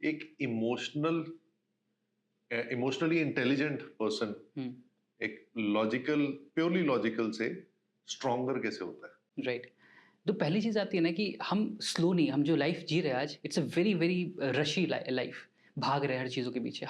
एक emotionally intelligent person एक purely logical से स्ट्रॉन्गर कैसे होता है? राइट। तो पहली चीज़ आती है ना कि हम स्लो नहीं, हम जो लाइफ जी रहे हैं आज, इट्स अ वेरी वेरी रशी लाइफ। भाग रहे हैं हर चीज़ों के पीछे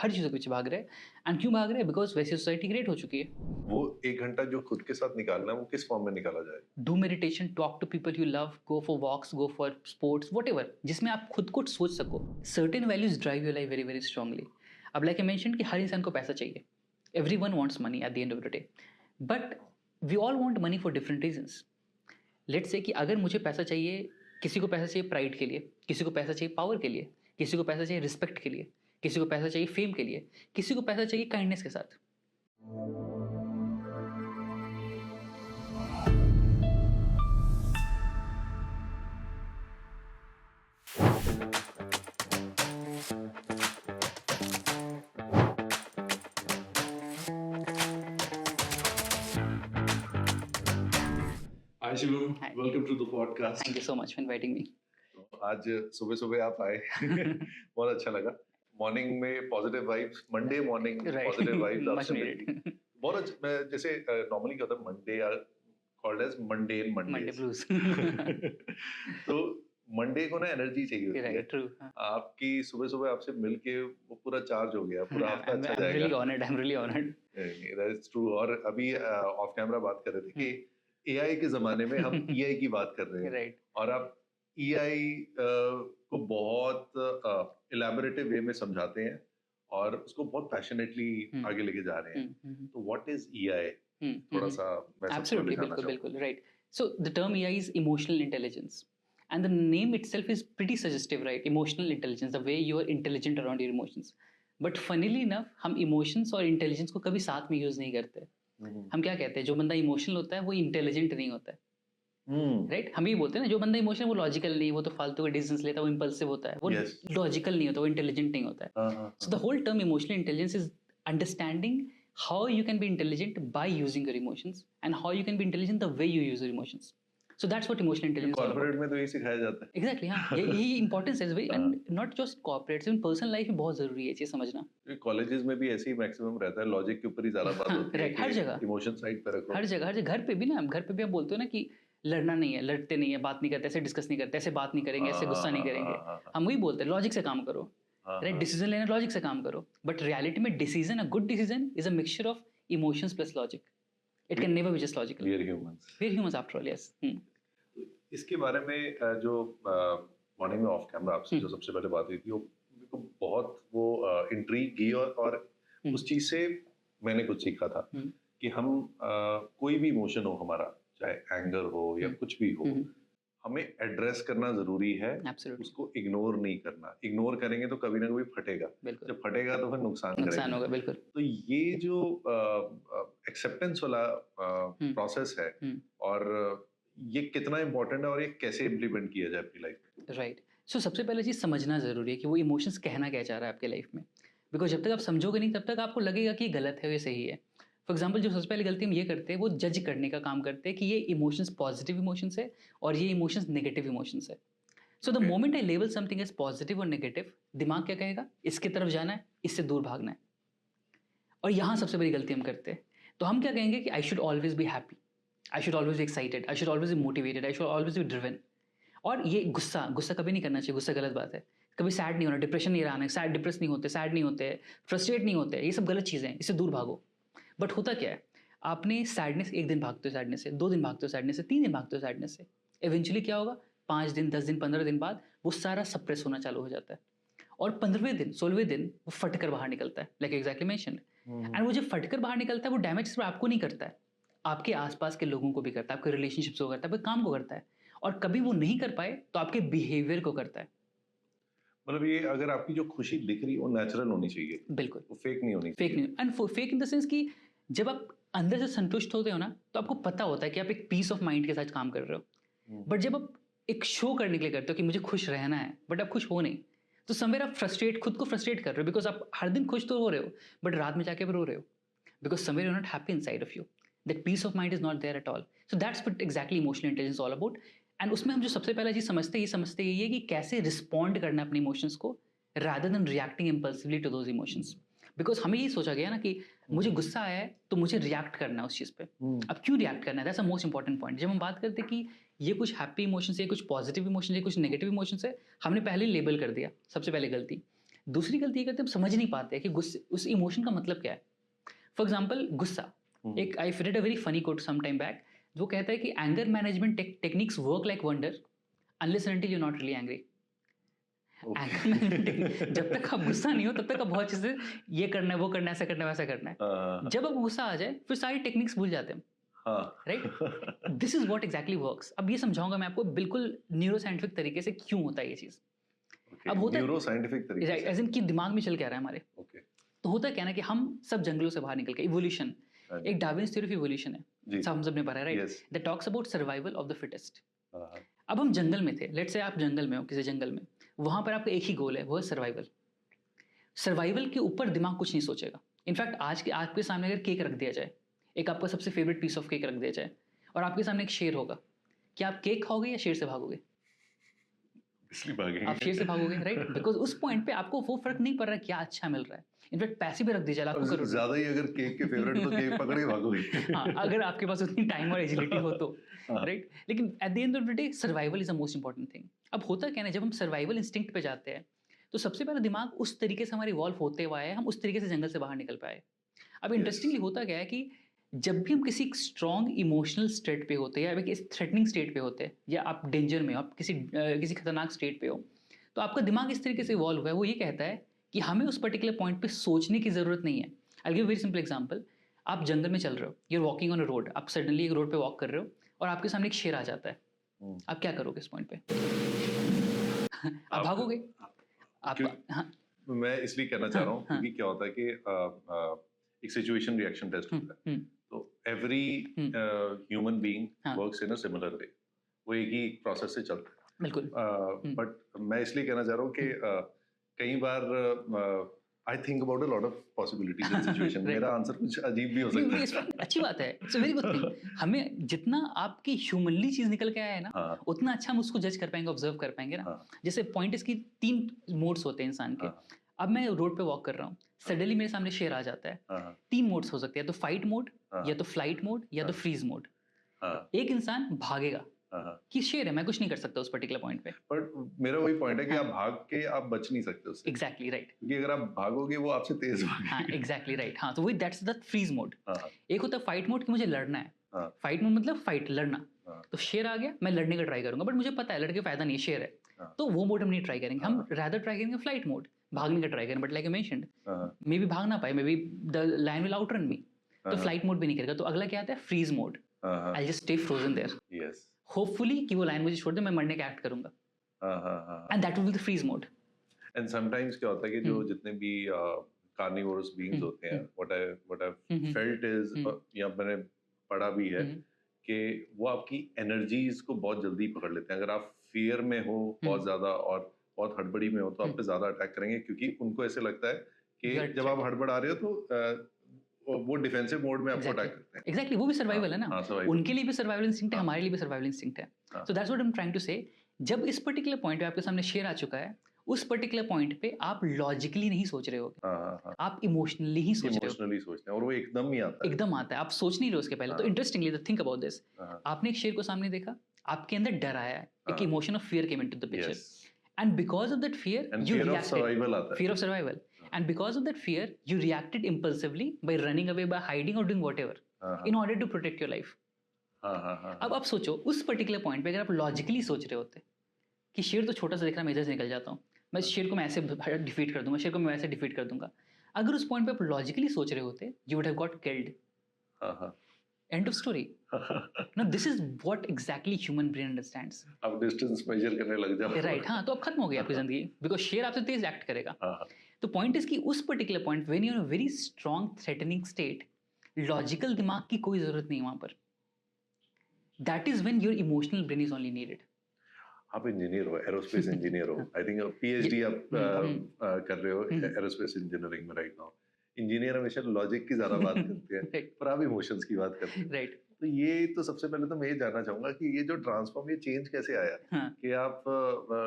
भाग रहे हैं। एंड क्यों भाग रहे हैं? बिकॉज वैसे सोसाइटी ग्रेट हो चुकी है। वो 1 घंटा जो खुद के साथ निकालना है वो किस फॉर्म में निकाला जाए? Do meditation, talk to people you love, go for walks, go for sports, whatever, जिसमें आप खुद को सोच सको। Certain values drive your life very very strongly. अब लाइक आई मेंशन कि हर इंसान को पैसा चाहिए। Everyone wants money at the end of the day, but we all want money for different reasons. Let's say कि अगर मुझे पैसा चाहिए, किसी को पैसा चाहिए प्राइड के लिए, किसी को पैसा चाहिए पावर के लिए, किसी को पैसा चाहिए रिस्पेक्ट के लिए, किसी को पैसा चाहिए फेम के लिए, किसी को पैसा चाहिए काइंडनेस के साथ। Hi Shivam, Hi. Welcome to the podcast. Thank you so much for inviting me. आज सुबह सुबह आप आए बहुत अच्छा लगा। मॉर्निंग में positive vibes, Monday morning positive vibes much आपसे मिली। नीडेड। बहुत अच्छा। मैं जैसे नॉर्मली क्या होता है, मंडे या called as mundane Monday Monday blues. तो मंडे को ना एनर्जी चाहिए होती है। Right, true. आपकी सुबह सुबह आपसे मिलके वो पूरा चार्ज हो गया, पूरा हफ्ता अच्छा आई एम रियली जाएगा। Honoured, I am really honoured. That's true. और अभी ऑफ कैमरा बात कर रहे थे कि एआई के जमाने में हम ईआई की बात कर रहे हैं, राइट। और आप ईआई को बहुत इलैबोरेटिव वे में समझाते हैं और उसको बहुत पैशनेटली आगे लेके जा रहे हैं। तो व्हाट इज ईआई? थोड़ा सा मैं सबको Absolutely, दिखाना बिल्कुल, चाहूँगा। बिल्कुल, right. So the term AI is emotional intelligence, and the name itself is pretty suggestive, right? Emotional intelligence, the way you are intelligent around your emotions. But funnily enough, हम emotions और intelligence को कभी साथ में use नहीं करते। हम क्या कहते हैं, जो बंदा इमोशनल होता है वो इंटेलिजेंट नहीं होता है, राइट? हम ये बोलते हैं ना, जो बंदा इमोशनल वो लॉजिकल नहीं, वो तो फालतू के डिसीजंस लेता है, वो इम्पल्सिव होता है, वो Yes. लॉजिकल नहीं होता, वो इंटेलिजेंट नहीं होता है। So the whole term emotional intelligence is understanding how you can be intelligent by using your emotions and how you can be intelligent the way you use your emotions. So that's what emotional intelligence is all corporate about. में तो यही सिखाया जाता है। Exactly, हाँ, यही importance है, and not just corporates, even personal life में बहुत जरूरी है ये चीज समझना। कॉलेजेस में भी ऐसे ही मैक्सिमम रहता है, लॉजिक के ऊपर ही ज्यादा बात होती है। राइट, हर जगह, इमोशन साइड पे रखो। हर जगह घर पे भी ना, घर पे भी आप बोलते हो ना कि लड़ना नहीं है, लड़ते नहीं है, बात नहीं करते, ऐसे डिस्कस नहीं करते, ऐसे बात नहीं करेंगे, ऐसे गुस्सा नहीं करेंगे। हम वही बोलते हैं, लॉजिक से काम करो, राइट? डिसीजन लेना लॉजिक से काम करो, बट रियलिटी में decision, a good decision is a mixture of emotions plus logic. It can never be just logical. We are humans after all, yes. इसके बारे में जो मॉर्निंग में ऑफ कैमरा आपसे जो सबसे पहले बात हुई थी, वो मेरे को बहुत वो इंट्रीग की, और उस चीज से मैंने कुछ सीखा था कि हम कोई भी इमोशन हो हमारा, चाहे एंगर हो या कुछ भी हो, हमें एड्रेस करना जरूरी है। Absolutely. उसको इग्नोर नहीं करना। इग्नोर करेंगे तो कभी ना कभी फटेगा। जब फटेगा तो फिर नुकसान होगा, बिल्कुल। तो ये जो एक्सेप्टेंस वाला प्रोसेस है, और ये कितना इम्पोर्टेंट है और ये कैसे इम्प्लीमेंट किया जाए अपनी लाइफ में? राइट। सो सबसे पहले चीज़ समझना ज़रूरी है कि वो इमोशंस कहना क्या चाह रहा है आपके लाइफ में। बिकॉज जब तक आप समझोगे नहीं तब तक आपको लगेगा कि ये गलत है, ये सही है। फॉर एग्जाम्पल, जो सबसे पहले गलती हम ये करते हैं वो जज करने का काम करते हैं कि ये इमोशंस पॉजिटिव इमोशंस है और ये इमोशंस नेगेटिव इमोशंस है। So the moment I label something as positive और नेगेटिव, दिमाग क्या कहेगा? इसकी तरफ जाना है, इससे दूर भागना है। और यहाँ सबसे बड़ी गलती हम करते हैं। तो हम क्या कहेंगे कि I should always be happy, I should always be excited, I should always be motivated, I should always be driven. और ये गुस्सा कभी नहीं करना चाहिए, गुस्सा गलत बात है। कभी सैड नहीं होना, डिप्रेशन नहीं रहना, सैड डिप्रेस नहीं होते, सैड नहीं होते, फ्रस्ट्रेट नहीं होते, ये सब गलत चीज़ें हैं, इससे दूर भागो। बट होता क्या है, आपने सैडनेस, 1 दिन भागते हो सैडनेस से, 2 दिन भागते हो सैडनेस से, 3 दिन भागते हो सैडनेस से, इवेंचुअली क्या होगा, 5 दिन, 10 दिन, 15 दिन बाद वो सारा सप्रेस होना चालू हो जाता है। और 15वें दिन, 16वें दिन वो फटकर बाहर निकलता है, लाइक एग्जैक्टली मेंशन्ड। एंड वो जब फटकर बाहर निकलता है, वो डैमेज सिर्फ आपको नहीं करता है, आपके आसपास के लोगों को भी करता है, आपके रिलेशनशिप्स को करता है, आपके काम को करता है। और कभी वो नहीं कर पाए तो आपके बिहेवियर को करता है। मतलब ये, अगर आपकी जो खुशी दिख रही है वो नेचुरल होनी चाहिए, बिल्कुल, वो फेक नहीं होनी फेक चाहिए। नहीं। And fake in the sense कि जब आप अंदर से संतुष्ट होते हो ना, तो आपको पता होता है कि आप एक पीस ऑफ माइंड के साथ काम कर रहे हो। बट जब आप एक शो करने के लिए करते हो कि मुझे खुश रहना है, बट आप खुश हो नहीं, तो समवेयर आप खुद को फ्रस्ट्रेट कर रहे हो। बिकॉज आप हर दिन खुश तो हो रहे हो, बट रात में जाके रो रहे हो, because somewhere you are not happy inside of you. That peace of mind is not there at all. So that's what exactly emotional intelligence all about. And उसमें हम जो सबसे पहला चीज समझते ये है कि कैसे रिस्पॉन्ड करना है अपने इमोशंस को rather than reacting impulsively to those emotions. Because हमें ये सोचा गया ना कि मुझे गुस्सा आया है तो मुझे रिएक्ट करना है उस चीज़ पे. अब क्यों रिएक्ट करना है? That's a most important point. जब हम बात करते हैं कि ये कुछ हैप्पी इमोशंस है, कुछ पॉजिटिव इमोशंस है, कुछ नेगेटिव इमोशंस है, हमने पहले लेबल कर दिया. सबसे पहले गलती. दूसरी गलती ये करते हैं, हम समझ नहीं पाते कि गुस्से उस इमोशन का मतलब क्या है. फॉर एग्जाम्पल गुस्सा. एक I read a very funny quote some time back. वो कहता है कि anger management techniques work like wonder unless until you not really angry. Anger management technique, जब तक आप गुस्सा नहीं हो तब तक आप बहुत चीजें ये करना है, वो करना है, ऐसा करना है, वैसा करना है. जब आप गुस्सा आ जाए फिर सारी टेक्निक्स भूल जाते हैं. Right. This is what exactly works. अब ये समझाऊंगा मैं आपको बिल्कुल न्यूरो साइंटिफिक तरीके से क्यों होता है ये चीज. अब होता है न्यूरो साइंटिफिक तरीके से, एज इन कि दिमाग में चल क्या रहा है हमारे. तो होता क्या है ना कि हम सब जंगलों से बाहर निकल के इवोल्यूशन, एक डार्विन्स थ्योरी ऑफ इवोल्यूशन है, सब हम सब ने पढ़ा है, right. That talks about survival of the fittest. अब हम जंगल में थे, लेट्स से आप जंगल में हो, किसी जंगल में, वहां पर आपका एक ही गोल है, वो है सर्वाइवल. सर्वाइवल के ऊपर दिमाग कुछ नहीं सोचेगा. इनफैक्ट आज के आपके सामने अगर केक रख दिया जाए, एक आपका सबसे फेवरेट पीस ऑफ केक रख दिया जाए, और आपके सामने एक शेर होगा, क्या आप केक खाओगे या शेर से भागोगे? आप शेर से भागोगे, राइट. बिकॉज उस पॉइंट पे आपको वो फर्क नहीं पड़ रहा क्या अच्छा मिल रहा है. इनफैक्ट पैसे भी रख दीजिए लाखों करोड़. ज्यादा ही अगर केक के फेवरेट तो केक पकड़ के भागोगे. हाँ, अगर आपके पास उतनी टाइम और एजिलिटी हो तो, राइट. लेकिन eight the end of the day survival is the most important thing. अब होता क्या है, जब हम सर्वाइवल इंस्टिंक्ट पे जाते हैं तो सबसे पहले दिमाग उस तरीके से हमारे इवॉल्व होते हुए आए, हम उस तरीके से जंगल से बाहर निकल पाए. अब इंटरेस्टिंगली होता क्या है कि जब भी हम किसी स्ट्रॉन्ग इमोशनल स्टेट पे होते हैं या किसी थ्रेटनिंग स्टेट पे होते हैं, या आप डेंजर में हो, आप किसी खतरनाक स्टेट पे हो, तो आपका दिमाग इस तरीके से इवॉल्व हुआ है, वो ये कहता है कि हमें उस पर्टिकुलर पॉइंट पे सोचने की जरूरत नहीं है. I give very simple example. आप जंगल में चल रहे हो, you are walking on a road, आप सडनली एक रोड पे वॉक कर रहे हो और आपके सामने एक शेर आ जाता है. आप क्या करोगे इस पॉइंट पे? आप भागोगे. आप हाँ, मैं इसलिए कहना चाह रहा हूँ क्योंकि क्या होता है कि एक सिचुएशन रिएक्शन टेस्ट होता है. तो every human being works in a similar way. वो एक ही प्रोसेस से चलता है. बिल्कुल. बट मैं इसलिए कहना चाह रहा हूँ कि कई बार I think about a lot of possibilities in situation. मेरा आंसर कुछ अजीब भी हो सकता है. अच्छी बात है, it's a very good thing. हमें जितना आपकी ह्यूमनली चीज निकल के आया है ना, उतना अच्छा हम उसको जज कर पाएंगे, ऑब्जर्व कर पाएंगे ना. जैसे पॉइंट इसकी 3 मोड्स होते हैं इंसान के. अब मैं रोड पे वॉक कर रहा हूँ, सडनली मेरे सामने शेर आ जाता है. 3 मोड्स हो सकते हैं, तो फाइट मोड, या तो फ्लाइट मोड, या तो फ्रीज मोड. एक इंसान भागेगा कि शेर है, मैं कुछ नहीं कर सकता उस पर्टिकुलर पॉइंट पे. बट मेरा वही पॉइंट है कि आप भाग के आप बच नहीं सकते उससे. Exactly right. क्योंकि अगर आप भागोगे वो आपसे तेज भागेगा. हाँ, एग्जैक्टली राइट. हाँ, तो वही दैट्स द फ्रीज मोड. एक होता है फाइट मोड कि मुझे लड़ना है. फाइट मोड मतलब फाइट, लड़ना. तो शेर आ गया, मैं लड़ने का ट्राई करूंगा, बट मुझे पता है लड़के फायदा नहीं है, शेर है. तो वो मोड हम नहीं ट्राई करेंगे, हम रादर ट्राई करेंगे फ्लाइट मोड, भागने का ट्राई करेंगे. But like I mentioned, maybe भाग ना पाए, maybe the lion will outrun me, तो फ्लाइट मोड भी नहीं करेगा. तो अगला क्या आता है, freeze mode. I just stay frozen there. Yes. Hopefully कि वो लाइन मुझे छोड़ दे, मैं मरने का एक्ट करूंगा. And that will be the freeze mode. And sometimes क्या होता है कि जो जितने भी कार्निवोरस बीइंग्स होते हैं, व्हाट आई फेल्ट इज, या मैंने पढ़ा भी है कि वो आपकी एनर्जीज को बहुत जल्दी पकड़ लेते हैं. अगर आप फियर में हो बहुत ज्यादा और बहुत हड़बड़ी में हो तो आप पे ज्यादा अटैक करेंगे, क्योंकि उनको ऐसे लगता है कि जब आप हड़बड़ा रहे हो तो वो डिफेंसिव मोड में आपको अटैक करते हैं. एग्जैक्टली, वो भी सर्वाइवल है ना. उनके लिए भी सर्वाइवल इंस्टिंक्ट है, हमारे लिए भी सर्वाइवल इंस्टिंक्ट है. So that's what I am trying to say. जब इस पर्टिकुलर पॉइंट पे आपके सामने शेर आ चुका है, उस पर्टिकुलर पॉइंट पे आप लॉजिकली नहीं सोच रहे होगे, आप इमोशनली ही सोच रहे हो. इमोशनली सोचते हैं और वो एकदम ही आता है. एकदम आता है, आप सोच नहीं रहे उसके पहले. तो इंटरेस्टिंगली थिंक अबाउट दिस. आपने एक शेर को सामने देखा, आपके अंदर डर आया है, एक emotion of fear came into the picture, and because of that fear you reacted. Fear of survival. And because of that fear, you reacted impulsively by running away, by hiding or doing whatever, in order to protect your life. अब आप सोचो, उस particular point पे अगर आप logically सोच रहे होते कि शेर तो छोटा सा दिख रहा है, मैं इधर से निकल जाता हूँ, मैं शेर को मैं ऐसे डिफीट कर दूंगा, शेर को मैं वैसे डिफीट कर दूंगा. अगर उस पॉइंट पे आप लॉजिकली सोच रहे होते, you would have got killed. End of story. Now this is what exactly human brain understands. अब डिस्टेंस मेजर करने लग जाओ. राइट. हाँ, तो अब खत्म हो गई आपकी जिंदगी, बिकॉज शेर आपसे तेज एक्ट करेगा. तो पॉइंट इज कि उस particular point when you are in a very strong threatening state, logical दिमाग की कोई जरूरत नहीं वहां पर. That is when your emotional brain is only needed. आप इंजीनियर हो, एरोस्पेस इंजीनियर हो. आई थिंक पीएचडी आप कर रहे हो एरोस्पेस इंजीनियरिंग में राइट नाउ. इंजीनियर हमेशा लॉजिक की ज्यादा बात करते हैं, पर आप इमोशंस की बात करते हैं. राइट. तो ये तो सबसे पहले तो मैं ये जानना चाहूंगा कि ये जो ट्रांसफॉर्म, ये चेंज कैसे आया कि आप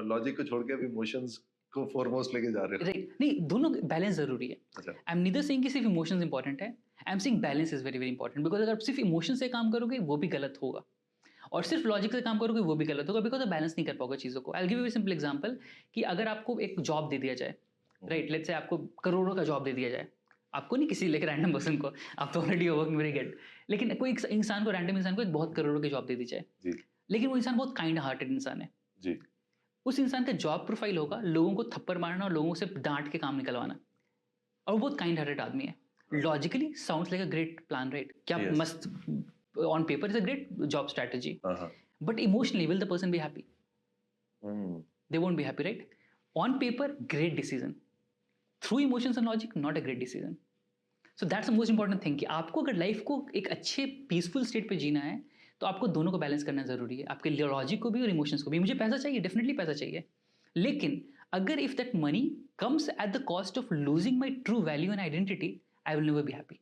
लॉजिक को छोड़ के अब इमोशंस को फोरमोस्ट लेके जा रहे हो। राइट, नहीं दोनों बैलेंस जरूरी है। अच्छा, आई एम नीदर सेइंग कि सिर्फ इमोशंस इंपॉर्टेंट है, I am saying balance is very very important, because अगर आप सिर्फ इमोशन से काम करोगे वो भी गलत होगा, और सिर्फ लॉजिक से काम करोगे वो भी गलत होगा, बिकॉज आप बैलेंस नहीं कर पाओगे चीज़ों को। आई गिव यू सिंपल एग्जांपल कि अगर आपको एक जॉब दे दिया जाए, राइट, लेट्स से आपको करोड़ों का जॉब दे दिया जाए, आपको नहीं किसी लेकर रैंडम पर्सन को, आप तो ऑलरेडी वर्किंग वेरी गुड, लेकिन कोई इंसान को, रैंडम इंसान को एक बहुत करोड़ों की जॉब दे दी जाए, जी लेकिन वो इंसान बहुत काइंड हार्टेड इंसान है, जी, उस इंसान का जॉब प्रोफाइल होगा लोगों को थप्पड़ मारना और लोगों से डांट के काम निकलवाना, और वो बहुत काइंड हार्टेड आदमी है। Logically sounds like a great plan, right, क्या Yes. मस्त, on paper is a great job strategy, हाँ, but emotionally will the person be happy? Hmm, They won't be happy, right? On paper, great decision. Through emotions and logic, not a great decision. So that's the most important thing कि आपको अगर life को एक अच्छे peaceful state पे जीना है तो आपको दोनों को बैलेंस करना जरूरी है, आपके लॉजिक को भी और इमोशंस को भी। मुझे पैसा चाहिए, डेफिनेटली पैसा चाहिए, लेकिन अगर if that money comes at the cost of losing my true value and identity, I will never be happy.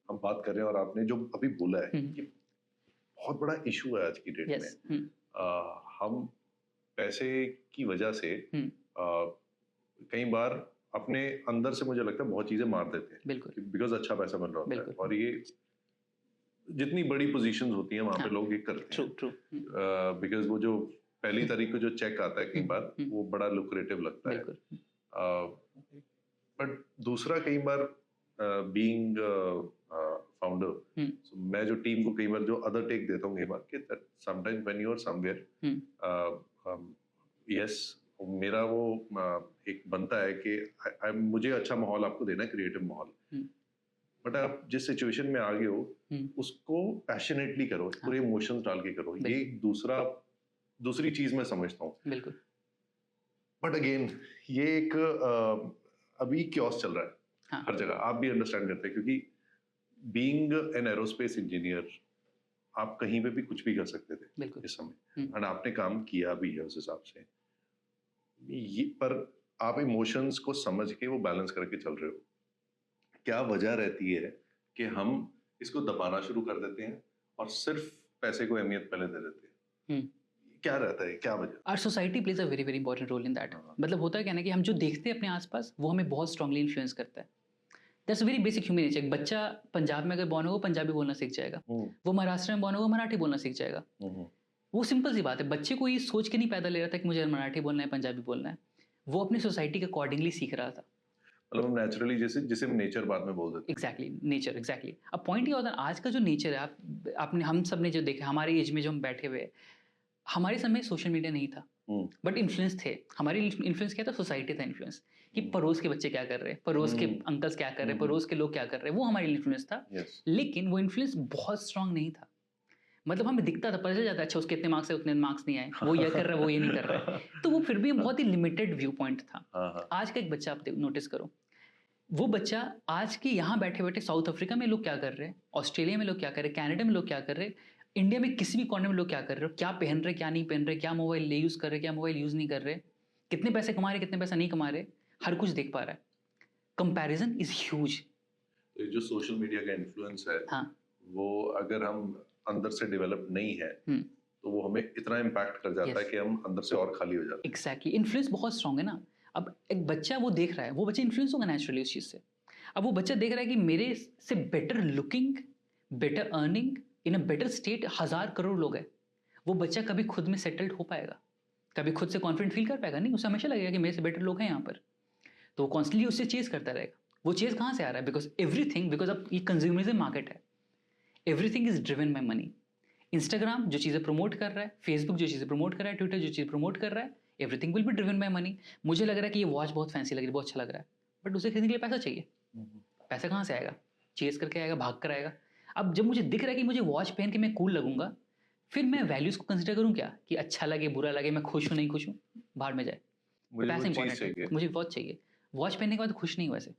हम बात कर रहे हैं और आपने जो अभी बोला है हम्म। ये बहुत बड़ा इशू है आज की डेट यस, में। हम पैसे की वजह से कई बार अपने अंदर से मुझे लगता है बहुत चीजें मार देते हैं, बिल्कुल बिकॉज अच्छा पैसा बन रहा होता है, बिल्कुल। और ये जितनी बड़ी पोजीशंस होती हैं वहां हाँ, पे लोग ये करते ट्रू हैं, ट्रू, बिकॉज वो जो पहली तारीख को जो चेक आता है कई बार हम्म, वो बड़ा लुक्रेटिव लगता है। बिल्कुल, बट दूसरा कई बार बीइंग फाउंडर, मैं जो टीम को कई बार जो अदर टेक देता हूँ कई बार कि sometimes when you are somewhere, yes मेरा वो एक बनता है कि मुझे अच्छा माहौल आपको देना है, क्रिएटिव माहौल, बट आप जिस सिचुएशन में आ गए हो उसको पैशनेटली करो, पूरे इमोशंस डाल के करो, ये दूसरी चीज मैं समझता हूँ। बिल्कुल। बट अगेन ये एक अभी क्योस चल रहा है हाँ, हर जगह, आप भी अंडरस्टैंड करते हैं, क्योंकि बीइंग एन एरोस्पेस इंजीनियर आप कहीं पे भी कुछ भी कर सकते थे बिल्कुल। इस समय, और आपने काम किया भी है उस हिसाब से, ये पर आप इमोशंस को समझ के वो बैलेंस करके चल रहे हो। क्या वजह रहती है कि हम इसको दबाना शुरू कर देते हैं और सिर्फ पैसे को अहमियत पहले दे देते हैं? क्या रहता है, क्या वजह? Our society plays a very very important role in that. मतलब होता है क्या ना कि हम जो देखते हैं अपने आसपास वो हमें बहुत स्ट्रांगली इन्फ्लुएंस करता है। That's very basic human nature. एक बच्चा पंजाब में अगर बॉर्न होगा पंजाबी बोलना सीख जाएगा, वो महाराष्ट्र में बॉर्न होगा मराठी बोलना सीख जाएगा। वो सिंपल सी बात है, बच्चे को ये सोच के नहीं पैदा ले रहा था कि मुझे मराठी बोलना है, पंजाबी बोलना है, वो अपनी सोसाइटी के अकॉर्डिंगली सीख रहा था। मतलब नेचुरली, जिसे नेचर बाद में बोल देते हैं। Exactly, nature, exactly. अब पॉइंट ये होता है आज का जो नेचर है, आपने हम सब ने जो देखा हमारे एज में जो हम बैठे हुए, हमारे समय सोशल मीडिया नहीं था, बट इन्फ्लुएंस थे। हमारी इन्फ्लुएंस क्या था? सोसाइटी था इन्फ्लुएंस, कि पड़ोस के बच्चे क्या कर रहे हैं, पड़ोस के अंकल्स क्या कर रहे हैं, पड़ोस के लोग क्या कर रहे हैं, वो हमारी इन्फ्लुएंस था। लेकिन वो इन्फ्लुएंस बहुत स्ट्रांग नहीं था। मतलब हमें दिखता था, पता चल जाता, अच्छा उसके इतने मार्क्स है, उतने मार्क्स नहीं आए, वो ये कर रहा है, वो ये नहीं कर रहा है, तो वो फिर भी बहुत ही लिमिटेड व्यू पॉइंट था। आज का एक बच्चा आप नोटिस करो, वो बच्चा आज के यहाँ बैठे बैठे साउथ अफ्रीका में लोग क्या कर रहे हैं, ऑस्ट्रेलिया में लोग क्या कर रहे हैं, कनाडा में लोग क्या कर रहे हैं, इंडिया में किसी भी कॉर्नर में लोग क्या कर रहे हो, क्या पहन रहे, क्या नहीं पहन रहे, क्या मोबाइल यूज़ कर रहे, क्या मोबाइल यूज़ नहीं कर रहे, कितने पैसे कमा रहे, कितने पैसा नहीं कमा रहे, हर कुछ देख पा रहा है। Comparison is huge. तो जो सोशल मीडिया का इन्फ्लुएंस है, हाँ, वो अगर हम अंदर से डेवलप नहीं है तो वो हमें इतना इम्पैक्ट कर जाता है कि हम अंदर से और खाली हो जाते हैं। एग्जैक्टली, इन्फ्लुएंस बहुत स्ट्रांग है ना। अब एक बच्चा वो देख रहा है, वो बच्चा इन्फ्लुएंस होगा नेचुरली उस चीज़ से। अब वो बच्चा देख रहा है कि मेरे से better looking, better earning, in a better state 1000 crore लोग हैं। वो बच्चा कभी खुद में सेटल्ड हो पाएगा, कभी खुद से कॉन्फिडेंट फील कर पाएगा? नहीं, उसे हमेशा लगेगा कि मेरे से बेटर लोग हैं यहाँ पर, तो वो कॉन्स्टेंटली उससे चेज करता रहेगा। वो चेज कहाँ से आ रहा है? बिकॉज एवरीथिंग, बिकॉज अब ये कंज्यूमरिज्म मार्केट है, everything is driven by money. Instagram जो चीज़ें प्रमोट कर रहा है, फेसबुक जो चीज़ें प्रमोट कर रहा है, ट्विटर जो चीज़ प्रमोट कर रहा है, everything will be driven by money. मुझे लग रहा है कि ये वॉच बहुत फैंसी लग रही है, बहुत अच्छा लग रहा है, बट उसे खरीदने के लिए पैसा चाहिए। पैसा कहाँ से आएगा? चेज करके आएगा, भाग कर आएगा। अब जब मुझे दिख रहा है कि मुझे वॉच पहन के मैं कूल लगूंगा, फिर मैं वैल्यूज को कंसिडर करूँ क्या, कि अच्छा लगे बुरा लगे, मैं खुश हूँ नहीं खुश हूँ, बाहर में जाए, पैसा इंपॉर्टेंट है। मुझे वॉच चाहिए, वॉच पहनने के बाद खुश नहीं हुआ वैसे,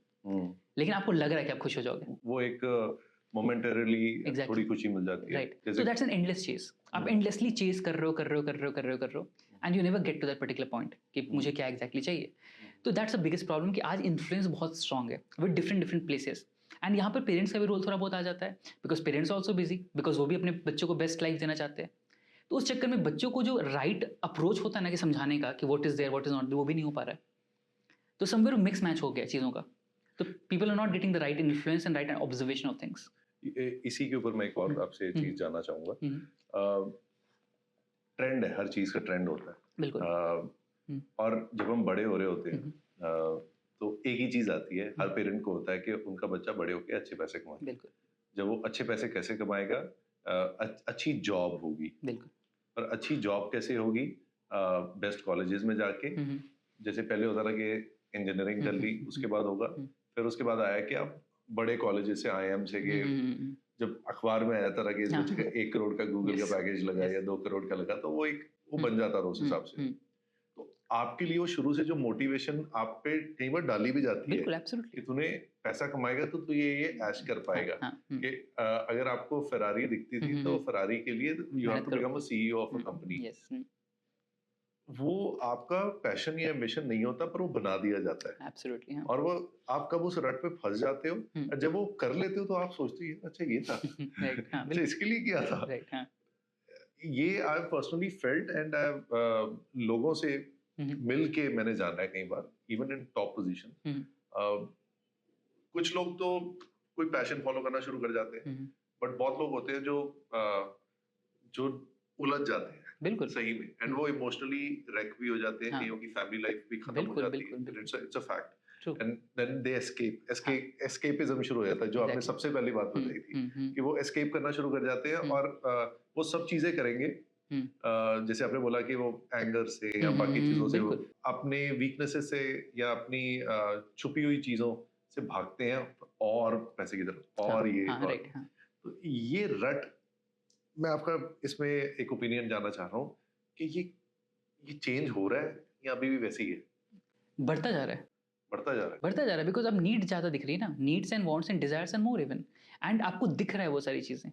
लेकिन आपको लग रहा है कि आप खुश हो जाओगे, वो एक मोमेंटरीली थोड़ी खुशी मिल जाती है, right? So that's an endless chase. आप एंडलेसली चेज कर रहे हो and you never get to that particular point कि मुझे क्या एग्जैक्टली चाहिए। तो दैट्स द बिगेस्ट प्रॉब्लम कि आज इन्फ्लुएंस बहुत स्ट्रांग है विद डिफरेंट प्लेसेस, एंड यहाँ पर पेरेंट्स का भी रोल थोड़ा बहुत आ जाता है, because parents also busy, because वो भी अपने बच्चों को बेस्ट लाइफ देना चाहते हैं। तो उस चक्कर में बच्चों को जो राइट अप्रोच होता है ना कि समझाने का कि what is there what is not, वो भी नहीं हो पा रहा है। तो समवेयर मिक्स मैच हो गया चीज़ों का, तो people are not getting the right influence and right observation of things. इसी के ऊपर मैं एक और आपसे चीज जानना चाहूंगा। ट्रेंड है, हर चीज का ट्रेंड होता है। बिल्कुल। और जब हम बड़े हो रहे होते हैं तो एक ही चीज आती है, हर पेरेंट को होता है कि उनका बच्चा बड़े होकर अच्छे पैसे कमाए। बिल्कुल। जब वो अच्छे पैसे कैसे कमाएगा, अच्छी जॉब होगी। बिल्कुल। और अच्छी जॉब कैसे होगी? बेस्ट कॉलेजेस में जाके, जैसे पहले होता था कि इंजीनियरिंग कर ली, उसके बाद होगा, फिर उसके बाद आया कि आप बड़े कॉलेजेस से, IIM से के, जब अखबार में आया था कि इस बच्चे का 1 करोड़ का गूगल का पैकेज लगा या 2 करोड़ का लगा, तो वो बन जाता था उस हिसाब से। तो आपके लिए वो शुरू से जो मोटिवेशन आप पे कई बार डाली भी जाती है, बिल्कुल, एब्सोल्युटली, कि तूने पैसा कमाएगा तो तू ये ऐश कर पाएगा। कि अगर आपको फेरारी दिखती थी तो फेरारी के लिए you have to become a CEO of a company. वो आपका पैशन या एम्बिशन नहीं होता, पर वो बना दिया जाता है। एब्सोल्युटली। और वो आप कब उस रट पे फंस जाते हो, और जब वो कर लेते हो तो आप सोचते हो अच्छा ये था। अच्छा इसके लिए किया था। ये I personally felt and I लोगों से मिल के मैंने जाना है कई बार, इवन इन टॉप पोजीशन। कुछ लोग तो कोई पैशन फॉलो करना शुरू कर जाते हैं, बट बहुत लोग होते हैं जो उलझ जाते हैं। बिल्कुल सही में, एंड वो इमोशनली रेक भी हो जाते हैं, कईयों की फैमिली लाइफ भी खत्म हो जाती है। It's a fact. And then they escapism शुरू हो जाता है, जो आपने सबसे पहली बात बताई थी, कि वो एस्केप करना शुरू कर जाते हैं, और वो सब चीजें करेंगे। जैसे आपने बोला कि वो एंगर से या बाकी चीजों से, वो अपने वीकनेसेस से या अपनी छुपी हुई चीजों से भागते हैं और पैसे की तरफ, और ये तो ये रट, मैं आपका इसमें एक ओपिनियन जानना चाह रहा हूँ कि ये चेंज हो रहा है या अभी भी वैसे ही है? बढ़ता जा रहा है, बढ़ता जा रहा है, बिकॉज अब नीड ज्यादा दिख रही है ना, needs and wants and desires and more even, and आपको दिख रहा है वो सारी चीजें,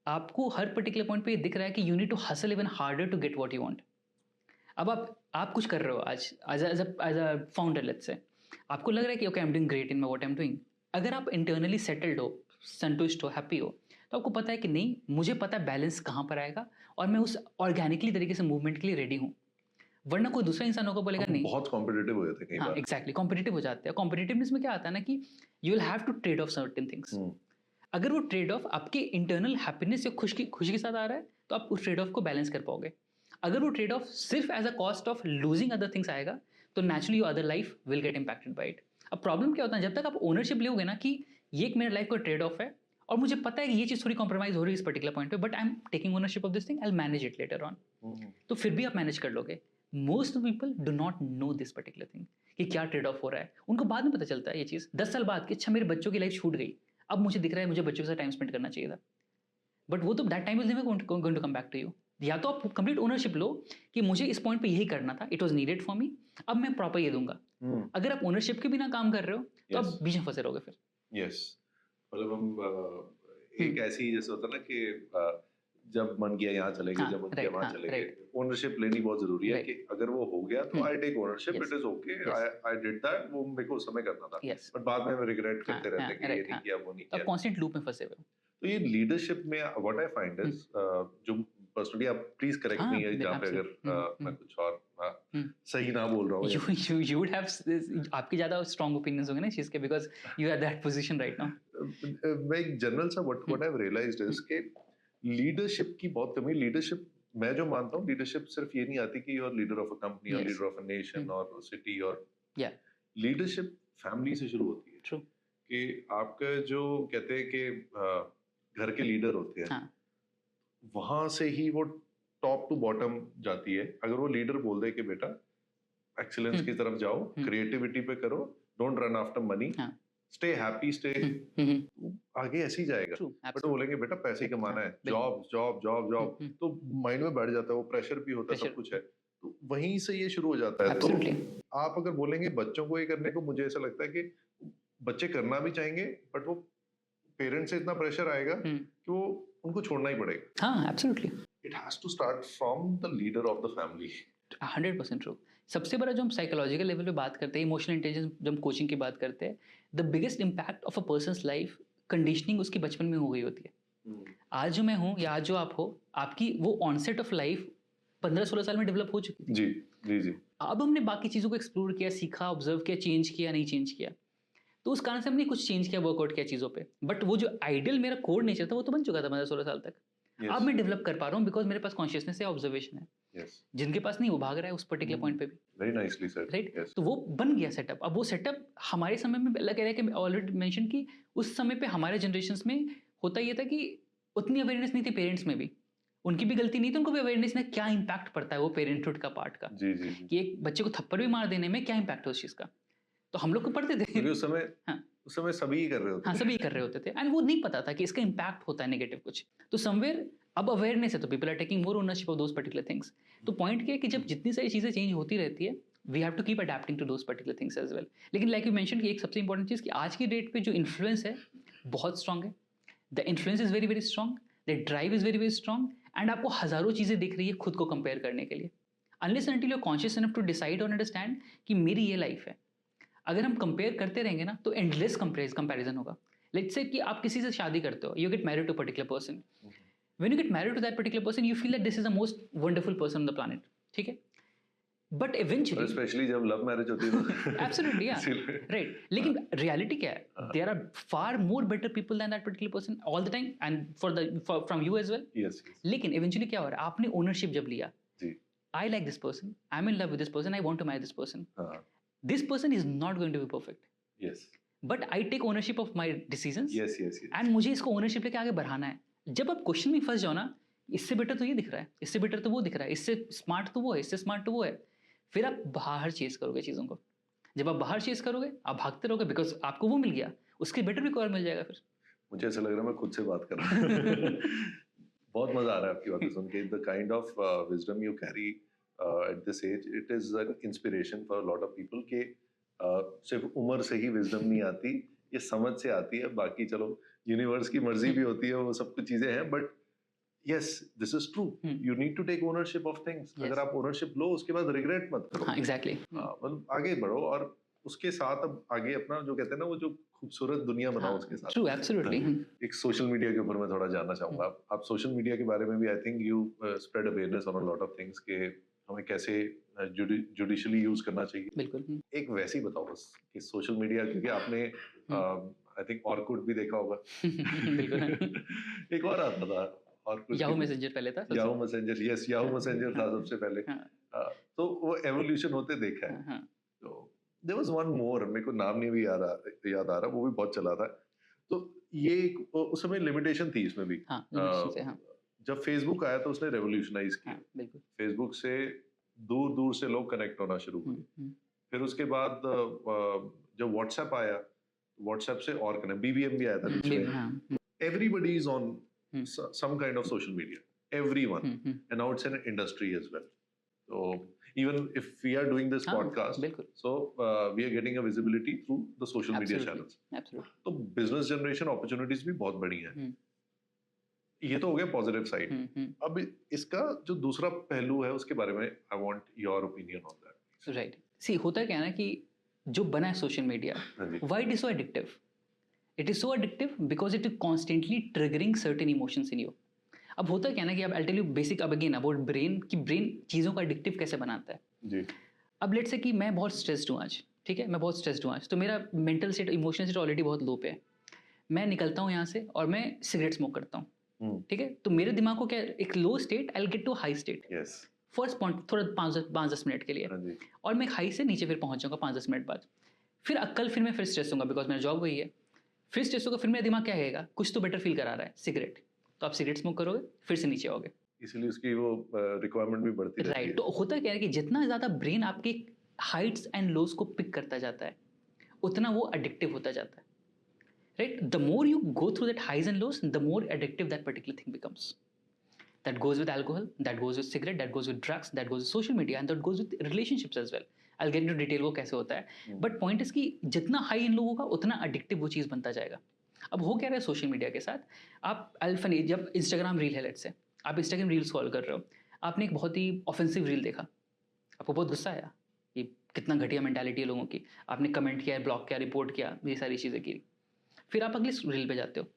आपको हर पर्टिकुलर पॉइंट पे ये दिख रहा है कि you need to hustle even harder to get what you want. अब आप कुछ कर रहे हो आज as a founder, let's say आपको लग रहा है कि okay I am doing great in my what I am doing. अगर आप इंटरनली सेटल्ड हो, संतुष्ट हो, हैप्पी हो, तो आपको पता है कि नहीं, मुझे पता है बैलेंस कहाँ पर आएगा, और मैं उस ऑर्गेनिकली तरीके से मूवमेंट के लिए रेडी हूँ। वरना कोई दूसरा इंसान होगा बोलेगा नहीं। बहुत कॉम्पिटिटिव हो जाते हैं कई बार। एग्जैक्टली, कॉम्पिटिटिव हो जाते हैं। कॉम्पिटिटिवनेस में क्या आता है ना कि you will have to trade off certain things. अगर वो ट्रेड ऑफ आपके इंटरनल हैप्पीनेस या खुशी के साथ आ रहा है, तो आप उस ट्रेड ऑफ को बैलेंस कर पाओगे। अगर वो ट्रेड ऑफ सिर्फ as a cost of losing other things आएगा, तो naturally your other life will get impacted by it. अब प्रॉब्लम क्या होता है, जब तक आप ओनरशिप लोगे ना कि ये एक मेरे लाइफ का ट्रेड ऑफ है, और मुझे पता है कि ये चीज़ थोड़ी कॉम्प्रोमाइज हो रही है इस पर्टिकुलर पॉइंट पे, but I am taking ownership of this thing, I will manage it later on, तो फिर भी आप मैनेज कर लोगे। Most people do not know this particular thing कि क्या ट्रेड ऑफ हो रहा है। उनको बाद में पता चलता है ये चीज़ 10 साल बाद कि अच्छा मेरे बच्चों की लाइफ छूट गई, अब मुझे दिख रहा है मुझे बच्चों के साथ टाइम स्पेंड करना चाहिए था, बट वो तो that time is never going to come back to you. या तो आप कंप्लीट ओनरशिप लो कि मुझे इस पॉइंट पे यही करना था, it was needed for me, अब मैं प्रॉपर ये दूंगा। अगर आप ओनरशिप के बिना काम कर रहे हो तो आप बीच में फंसे रहोगे फिर। यस, मतलब हम एक ऐसी जैसे होता है ना कि जब मन किया यहाँ चले गए, जब मन किया वहाँ चले गए। ओनरशिप लेनी बहुत जरूरी है कि अगर वो हो गया तो I take ownership, it is okay, I did that, वो मेरे को उस समय करना था, बट बाद में रिग्रेट करते रहते हैं कि ये नहीं किया, वो नहीं किया। आप कांस्टेंट लूप में फंसे हुए हो। तो ये लीडरशिप में व्हाट आई फाइंड इज, जो पर्सनली, आप प्लीज करेक्ट मी जहाँ पे अगर मैं कुछ और सही ना बोल रहा हूँ। You would have, आपके ज्यादा स्ट्रांग ओपिनियंस होंगे ना इस चीज के, because you are that position right now. मैं एक जनरल सा what I have realized is कि लीडरशिप की बहुत कमी। लीडरशिप, मैं जो मानता हूँ, लीडरशिप सिर्फ ये नहीं आती कि you are leader of a company और लीडर ऑफ अ नेशन और सिटी, और लीडरशिप फैमिली से शुरू होती है। True. कि आपका जो कहते हैं कि घर के लीडर होते हैं, वहां से ही वो टॉप टू बॉटम जाती है। अगर वो लीडर बोल दे कि बेटा एक्सीलेंस की तरफ जाओ, क्रिएटिविटी पे करो, don't run after money, stay happy, stay, आगे ऐसे ही जाएगा। बट वो बोलेंगे बेटा पैसे ही कमाना है, जॉब जॉब जॉब जॉब, तो माइंड में बैठ जाता है, वो प्रेशर भी होता है, सब कुछ है, तो वहीं से ये शुरू हो जाता है। तो आप अगर बोलेंगे बच्चों को ये करने को, मुझे ऐसा लगता है कि बच्चे करना भी चाहेंगे, बट वो पेरेंट्स से इतना प्रेशर आएगा कि वो उनको छोड़ना ही पड़ेगा। हाँ, absolutely. It has to start from the leader of the family. 100% true. सबसे बड़ा जो हम साइकोलॉजिकल लेवल पे बात करते हैं, इमोशनल इंटेलिजेंस, जब हम कोचिंग की बात करते हैं, the biggest impact of a persons life conditioning उसकी बचपन में हो गई होती है। आज जो मैं हूँ या आज जो आप हो, आपकी वो ऑनसेट ऑफ लाइफ 15-16 साल में डेवलप हो चुकी थी। जी जी जी। अब हमने बाकी चीज़ों को एक्सप्लोर किया, सीखा, ऑब्जर्व किया, चेंज किया, नहीं चेंज किया, तो उस कारण से हमने कुछ चेंज किया, वर्कआउट किया चीज़ों पे, बट वो जो आइडियल मेरा कोर नेचर था वो तो बन चुका था 15-16 साल तक। अब मैं डेवलप कर पा रहा हूँ बिकॉज मेरे पास कॉन्शियसनेस है, ऑब्जर्वेशन है। यस, जिनके पास नहीं वो भाग रहा है उस पर्टिकुलर पॉइंट पे भी, very nicely said. Right? Yes, तो वो बन गया सेटअप। अब वो सेटअप हमारे समय में अल्लाह कह रहा है कि ऑलरेडी मेंशन कि उस समय पे हमारे जनरेशन्स में होता ये था कि उतनी अवेयरनेस नहीं थी पेरेंट्स में भी, उनकी भी गलती नहीं थी, उनको भी अवेयरनेस नहीं क्या इम्पैक्ट पड़ता है वो पेरेंटहुड का पार्ट का, जी जी जी। कि एक बच्चे को थप्पड़ भी मार देने में क्या इम्पैक्ट है उस चीज़ का। तो हम लोग को पढ़ते थे, क्योंकि उस समय हाँ सभी ही कर रहे होते हाँ थे। सभी कर रहे होते थे, एंड वो नहीं पता था कि इसका इम्पैक्ट होता है नेगेटिव कुछ। तो समवेयर अब अवेयरनेस है तो people are taking more ownership of those particular things. तो पॉइंट क्या है कि जब जितनी सारी चीज़ें चेंज होती रहती है, we have to keep adapting to those particular things as well. लेकिन लाइक यू मेंशन कि एक सबसे इंपॉर्टेंट चीज़ कि आज की डेट पे जो इन्फ्लुएंस है बहुत स्ट्रांग है, the influence is very very strong, the drive is very very strong, and आपको हज़ारों चीज़ें दिख रही है खुद को कंपेयर करने के लिए। Unless and until you are conscious enough to decide और अंडरस्टैंड कि मेरी ये लाइफ है, अगर हम कंपेयर करते रहेंगे ना तो एंडलेस कंपैरिजन होगा। लेट्स से कि आप किसी से शादी करते हो, you get married to particular person, when you get married to that particular person you feel that this is the most wonderful person on the planet, ठीक है? बट और इवेंचुअली स्पेशली जब लव मैरिज होती है तो absolutely या इसीलिए। Right, लेकिन रियलिटी क्या है? There are far more better people than that particular person all the time and from you as well. Yes yes. लेकिन इवेंचुअली क्या हो रहा है, आपने ओनरशिप जब लिया, जी। I like this person, I am in love with this person, I want to marry this person, हाँ। This person is not going to be perfect, yes but I take ownership of my decisions yes yes yes. And मुझे इसको ownership लेके आगे बढ़ाना है। जब आप question में फंस जाओ ना, इससे बेटर तो ये दिख रहा है, इससे बेटर तो वो दिख रहा है, इससे स्मार्ट तो वो है, इससे स्मार्ट तो वो है, फिर आप बाहर चेज करोगे चीज़ों को। जब आप बाहर चेज करोगे आप भागते रहोगे बिकॉज आपको वो मिल गया, उसके बेटर भी कोई और मिल जाएगा फिर। मुझे ऐसा लग रहा है मैं खुद से बात कर रहा हूँ। बहुत मजा आ रहा है आपकी बातें सुन के। The kind of wisdom you carry at this age, it is an inspiration for lot of people के सिर्फ उम्र से ही विजडम नहीं आती, ये समझ से आती है। बाकी चलो यूनिवर्स की मर्जी भी होती है, वो सब कुछ चीजें हैं, but yes this is true, you need to take ownership of things. अगर आप ओनरशिप लो उसके बाद रिग्रेट मत करो। हाँ एग्जैक्टली, मतलब आगे बढ़ो और उसके साथ अब आगे अपना जो कहते हैं ना वो जो खूबसूरत दुनिया बनाओ उसके साथ। True, absolutely. एक सोशल मीडिया के ऊपर मैं थोड़ा जानना चाहूंगा, आप सोशल मीडिया के बारे में भी I think you spread awareness on a lot of things के हमें कैसे जुडिशली यूज करना चाहिए। बिल्कुल। एक वैसे ही बताओ बस कि सोशल मीडिया, क्योंकि आपने आई थिंक ऑर्कुट भी देखा होगा। बिल्कुल। एक और आता था ऑर्कुट, याहू मैसेंजर पहले था, Yahoo messenger. Yes, Yahoo messenger था सबसे पहले। तो वो एवोल्यूशन होते देखा है। तो देयर वाज वन मोर, मेरे को नाम नहीं भी याद आ रहा, वो भी बहुत चला था। तो ये उस समय लिमिटेशन थी इसमें भी। जब फेसबुक आया तो उसने रेवोल्यूशनाइज किया। बिल्कुल। फेसबुक से दूर दूर से लोग कनेक्ट होना शुरू हुए। फिर उसके बाद जब व्हाट्सएप आया, व्हाट्सएप से और कनेक्ट, बीबीएम भी आया था बीच में। Everybody is on some kind of social media, everyone, and now it's an industry as well. So even if we are doing this podcast, so we are getting a visibility through the social media channels. Absolutely. तो business generation opportunities भी बहुत बड़ी हैं। ये तो हो गया positive side. अब इसका जो दूसरा पहलू है उसके बारे में I want your opinion on that. Right. See, होता क्या है ना कि जो बना है social media, why it is so addictive? It is so addictive because it is constantly triggering certain emotions in you. अब होता क्या है ना कि अब I'll tell you basic अब again about brain, कि brain चीज़ों को addictive कैसे बनाता है। जी। अब लेट्स से कि मैं बहुत स्ट्रेस्ड हूँ आज, ठीक है, मैं बहुत स्ट्रेस्ड हूँ आज, तो मेरा mental state, emotional state already बहुत लो पे है। मैं निकलता हूँ यहाँ से और मैं सिगरेट स्मोक करता हूँ, ठीक है, तो मेरे दिमाग को क्या, एक low state I will get to high state. Yes. First point थोड़ा 5-10 मिनट के लिए, और मैं हाई से नीचे फिर पहुँच जाऊँगा 5-10 मिनट बाद। फिर कल फिर मैं फिर स्ट्रेस होगा बिकॉज मेरा जॉब वही है। फिर स्ट्रेस होगा, फिर मेरा दिमाग क्या कहेगा, कुछ तो बेटर फील करा रहा है सिगरेट, तो आप सिगरेट स्मोक करोगे, फिर से नीचे आओगे, इसलिए उसकी वो रिक्वायरमेंट भी बढ़ती रहती है। राइट। तो होता क्या है कि जितना ज़्यादा ब्रेन आपके हाइट्स एंड लोज को पिक करता जाता है उतना वो एडिक्टिव होता जाता है, right. The more you go through that highs and lows, the more addictive that particular thing becomes. That goes with alcohol, that goes with cigarette, that goes with drugs, that goes with social media, and that goes with relationships as well. I'll get into detail वो कैसे होता है, but point is कि जितना high in लोगों का उतना addictive वो चीज़ बनता जाएगा। अब हो क्या रहा है सोशल मीडिया के साथ, आप अल्फनी जब इंस्टाग्राम रील है, लेट्स से आप इंस्टाग्राम रील स्क्रॉल कर रहे हो, आपने एक बहुत ही ऑफेंसिव रील देखा, आपको बहुत गुस्सा आया, ये कितना घटिया मेंटालिटी है लोगों की, आपने कमेंट किया, ब्लॉक किया, रिपोर्ट किया, ये सारी चीज़ें की। फिर आप अगले रील पे जाते हो,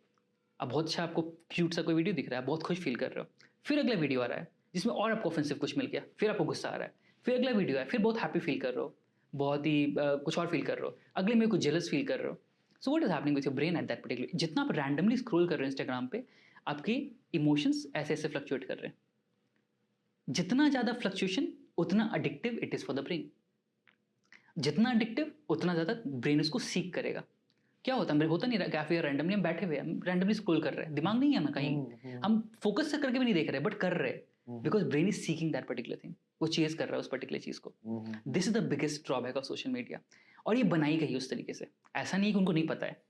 अब बहुत अच्छा आपको क्यूट सा कोई वीडियो दिख रहा है, बहुत खुश फील कर रहे हो, फिर अगला वीडियो आ रहा है, जिसमें और आपको ऑफेंसिव कुछ मिल गया, फिर आपको गुस्सा आ रहा है, फिर अगला वीडियो है, फिर बहुत हैप्पी फील कर रहे हो, बहुत ही कुछ और फील कर रहे हो, अगले में कुछ जेलस फील कर रहे हो. So what is happening with your brain at that particular. जितना आप रैंडमली स्क्रॉल कर रहे हो इंस्टाग्राम पे, आपके इमोशंस ऐसे ऐसे फ्लक्चुएट कर रहे हैं. जितना ज़्यादा फ्लक्चुएशन उतना addictive it is for the brain. जितना अडिक्टिव उतना ज़्यादा ब्रेन उसको सीक करेगा. क्या होता है, होता नहीं, कैफे रैंडमली हम बैठे हुए हैं, रैंडमली स्क्रॉल कर रहे हैं, दिमाग नहीं है हमें कहीं, हम फोकस से करके भी नहीं देख रहे, बट कर रहे हैं because brain is seeking that particular thing. वो चेज कर रहा है उस पर्टिकुलर चीज को. This is the biggest drawback of social media. और ये बनाई गई उस तरीके से, ऐसा नहीं कि उनको नहीं पता है,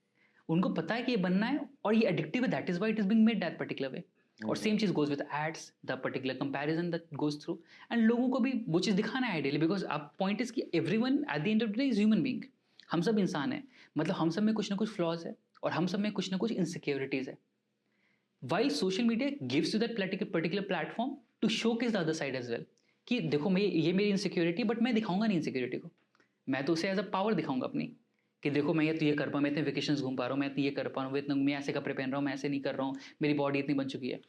उनको पता है कि ये बनना है और ये एडिक्टिव है, that is why it is being made that particular way. और सेम चीज goes with ads, the particular comparison that goes through. And लोगों को भी वो चीज दिखाना है आइडियली, बिकॉज आप पॉइंट इज कि everyone at the end of the day is human being. हम सब इंसान हैं, मतलब हम सब में कुछ ना कुछ फ्लॉज है और हम सब में कुछ ना कुछ इनसिक्योरिटीज है. While social media gives you that particular platform to showcase the other side as well, कि देखो मैं ये मेरी इनसिक्योरिटी, बट मैं दिखाऊंगा नहीं इनसिक्योरिटी को, मैं तो उसे एज अ पावर दिखाऊंगा अपनी, कि देखो मैं ये कर पा रहा हूँ, मैं इतने वेकेशंस घूम पा रहा हूँ, मैं ये कर पा रहा हूँ, इतना मैं ऐसे कपड़े पहन रहा हूँ, मैं ऐसे नहीं कर रहा हूँ, मेरी बॉडी इतनी बन चुकी है.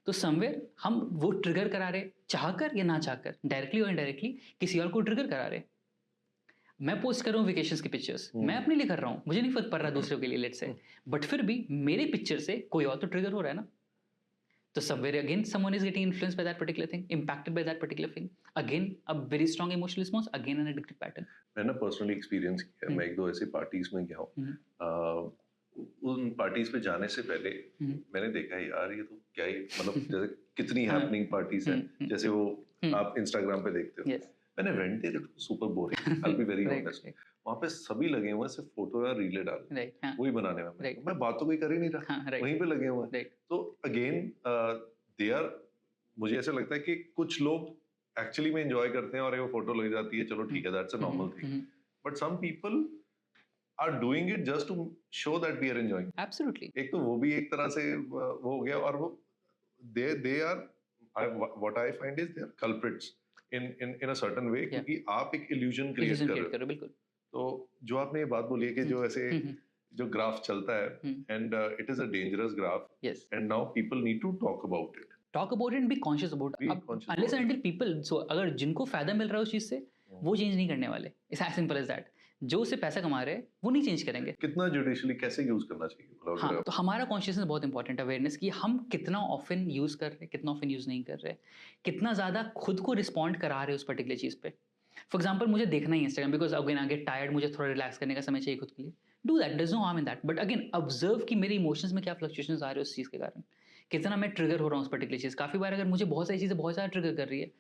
तो समवेयर हम वो ट्रिगर करा रहे, चाहकर या ना चाहकर, डायरेक्टली और इनडायरेक्टली किसी और को ट्रिगर करा रहे. मैं पोस्ट कर रहा हूँ वेकेशंस की पिक्चर्स, मैं अपने लिए कर रहा हूँ, मुझे नहीं फर्क पड़ रहा दूसरों के लिए, लेट्स से, बट फिर भी मेरे पिक्चर से कोई और तो ट्रिगर हो रहा है ना. तो somewhere again someone is getting influenced by that particular thing, impacted by that particular thing. Again a very strong emotional response, again an addictive pattern. मैंने पर्सनली एक्सपीरियंस किया, मैं एक दो ऐसे पार्टीज में गया हूँ. उन पार्टीज पे जाने से पहले मैंने देखा यार ये तो क्या ही, मतलब जैसे कितनी हैपनिंग पार्टीज है, जैसे वो आप इंस्टाग्राम पे देखते हो. मैंने went there, it was super boring, I will be very honest. वहाँ पे सभी लगे हुए हैं सिर्फ फोटो या रीलें डाल, वही बनाने में, मैं बात तो कोई कर ही नहीं रहा, वहीं पे लगे हुए हैं. तो अगेन दे आर, मुझे ऐसा लगता है कि कुछ लोग एक्चुअली में एंजॉय करते हैं और वो फोटो लग जाती है, चलो ठीक है, that's a normal thing. But some people are doing it just to show that we are enjoying. Absolutely. एक तो वो भी एक तरह से वो हो गया, और वो they are, what I find is they are culprits in a certain way, क्योंकि आप एक illusion create कर रहे हो. बिल्कुल. तो जो आपने ये बात बोली है कि जो ऐसे जो ग्राफ चलता है, and it is a dangerous graph. Yes. And now people need to talk about it. Talk about it and be conscious about it. Unless and until people, so अगर जिनको फायदा मिल रहा है उस चीज से, वो चेंज नहीं करने वाले. It's as simple as that. जो उससे पैसा कमा रहे हैं वो नहीं चेंज करेंगे. कितना जुडिशली कैसे यूज करना चाहिए? हाँ, तो हमारा कॉन्शियसनेस बहुत इंपॉर्टेंट, अवेयरनेस की, हम कितना ऑफन यूज कर रहे हैं, कितना ऑफन यूज नहीं कर रहे, कितना ज्यादा खुद को रिस्पॉन्ड करा रहे हैं उस पर्टिकुलर चीज पे. फॉर एग्जाम्पल मुझे देखना ही इंस्टाग्राम, बिकॉज अगेन आगे टायर्ड, मुझे थोड़ा रिलैक्स करने का समय चाहिए खुद के लिए, do that, there is no harm in that. But again observe कि मेरे इमोशंस में क्या फ्लक्चुएशंस आ रहे हैं उस चीज के कारण, कितना मैं ट्रिगर हो रहा हूँ उस पर्टिकुलर चीज. काफी बार अगर मुझे बहुत सारी चीजें बहुत ज्यादा ट्रिगर कर रही है,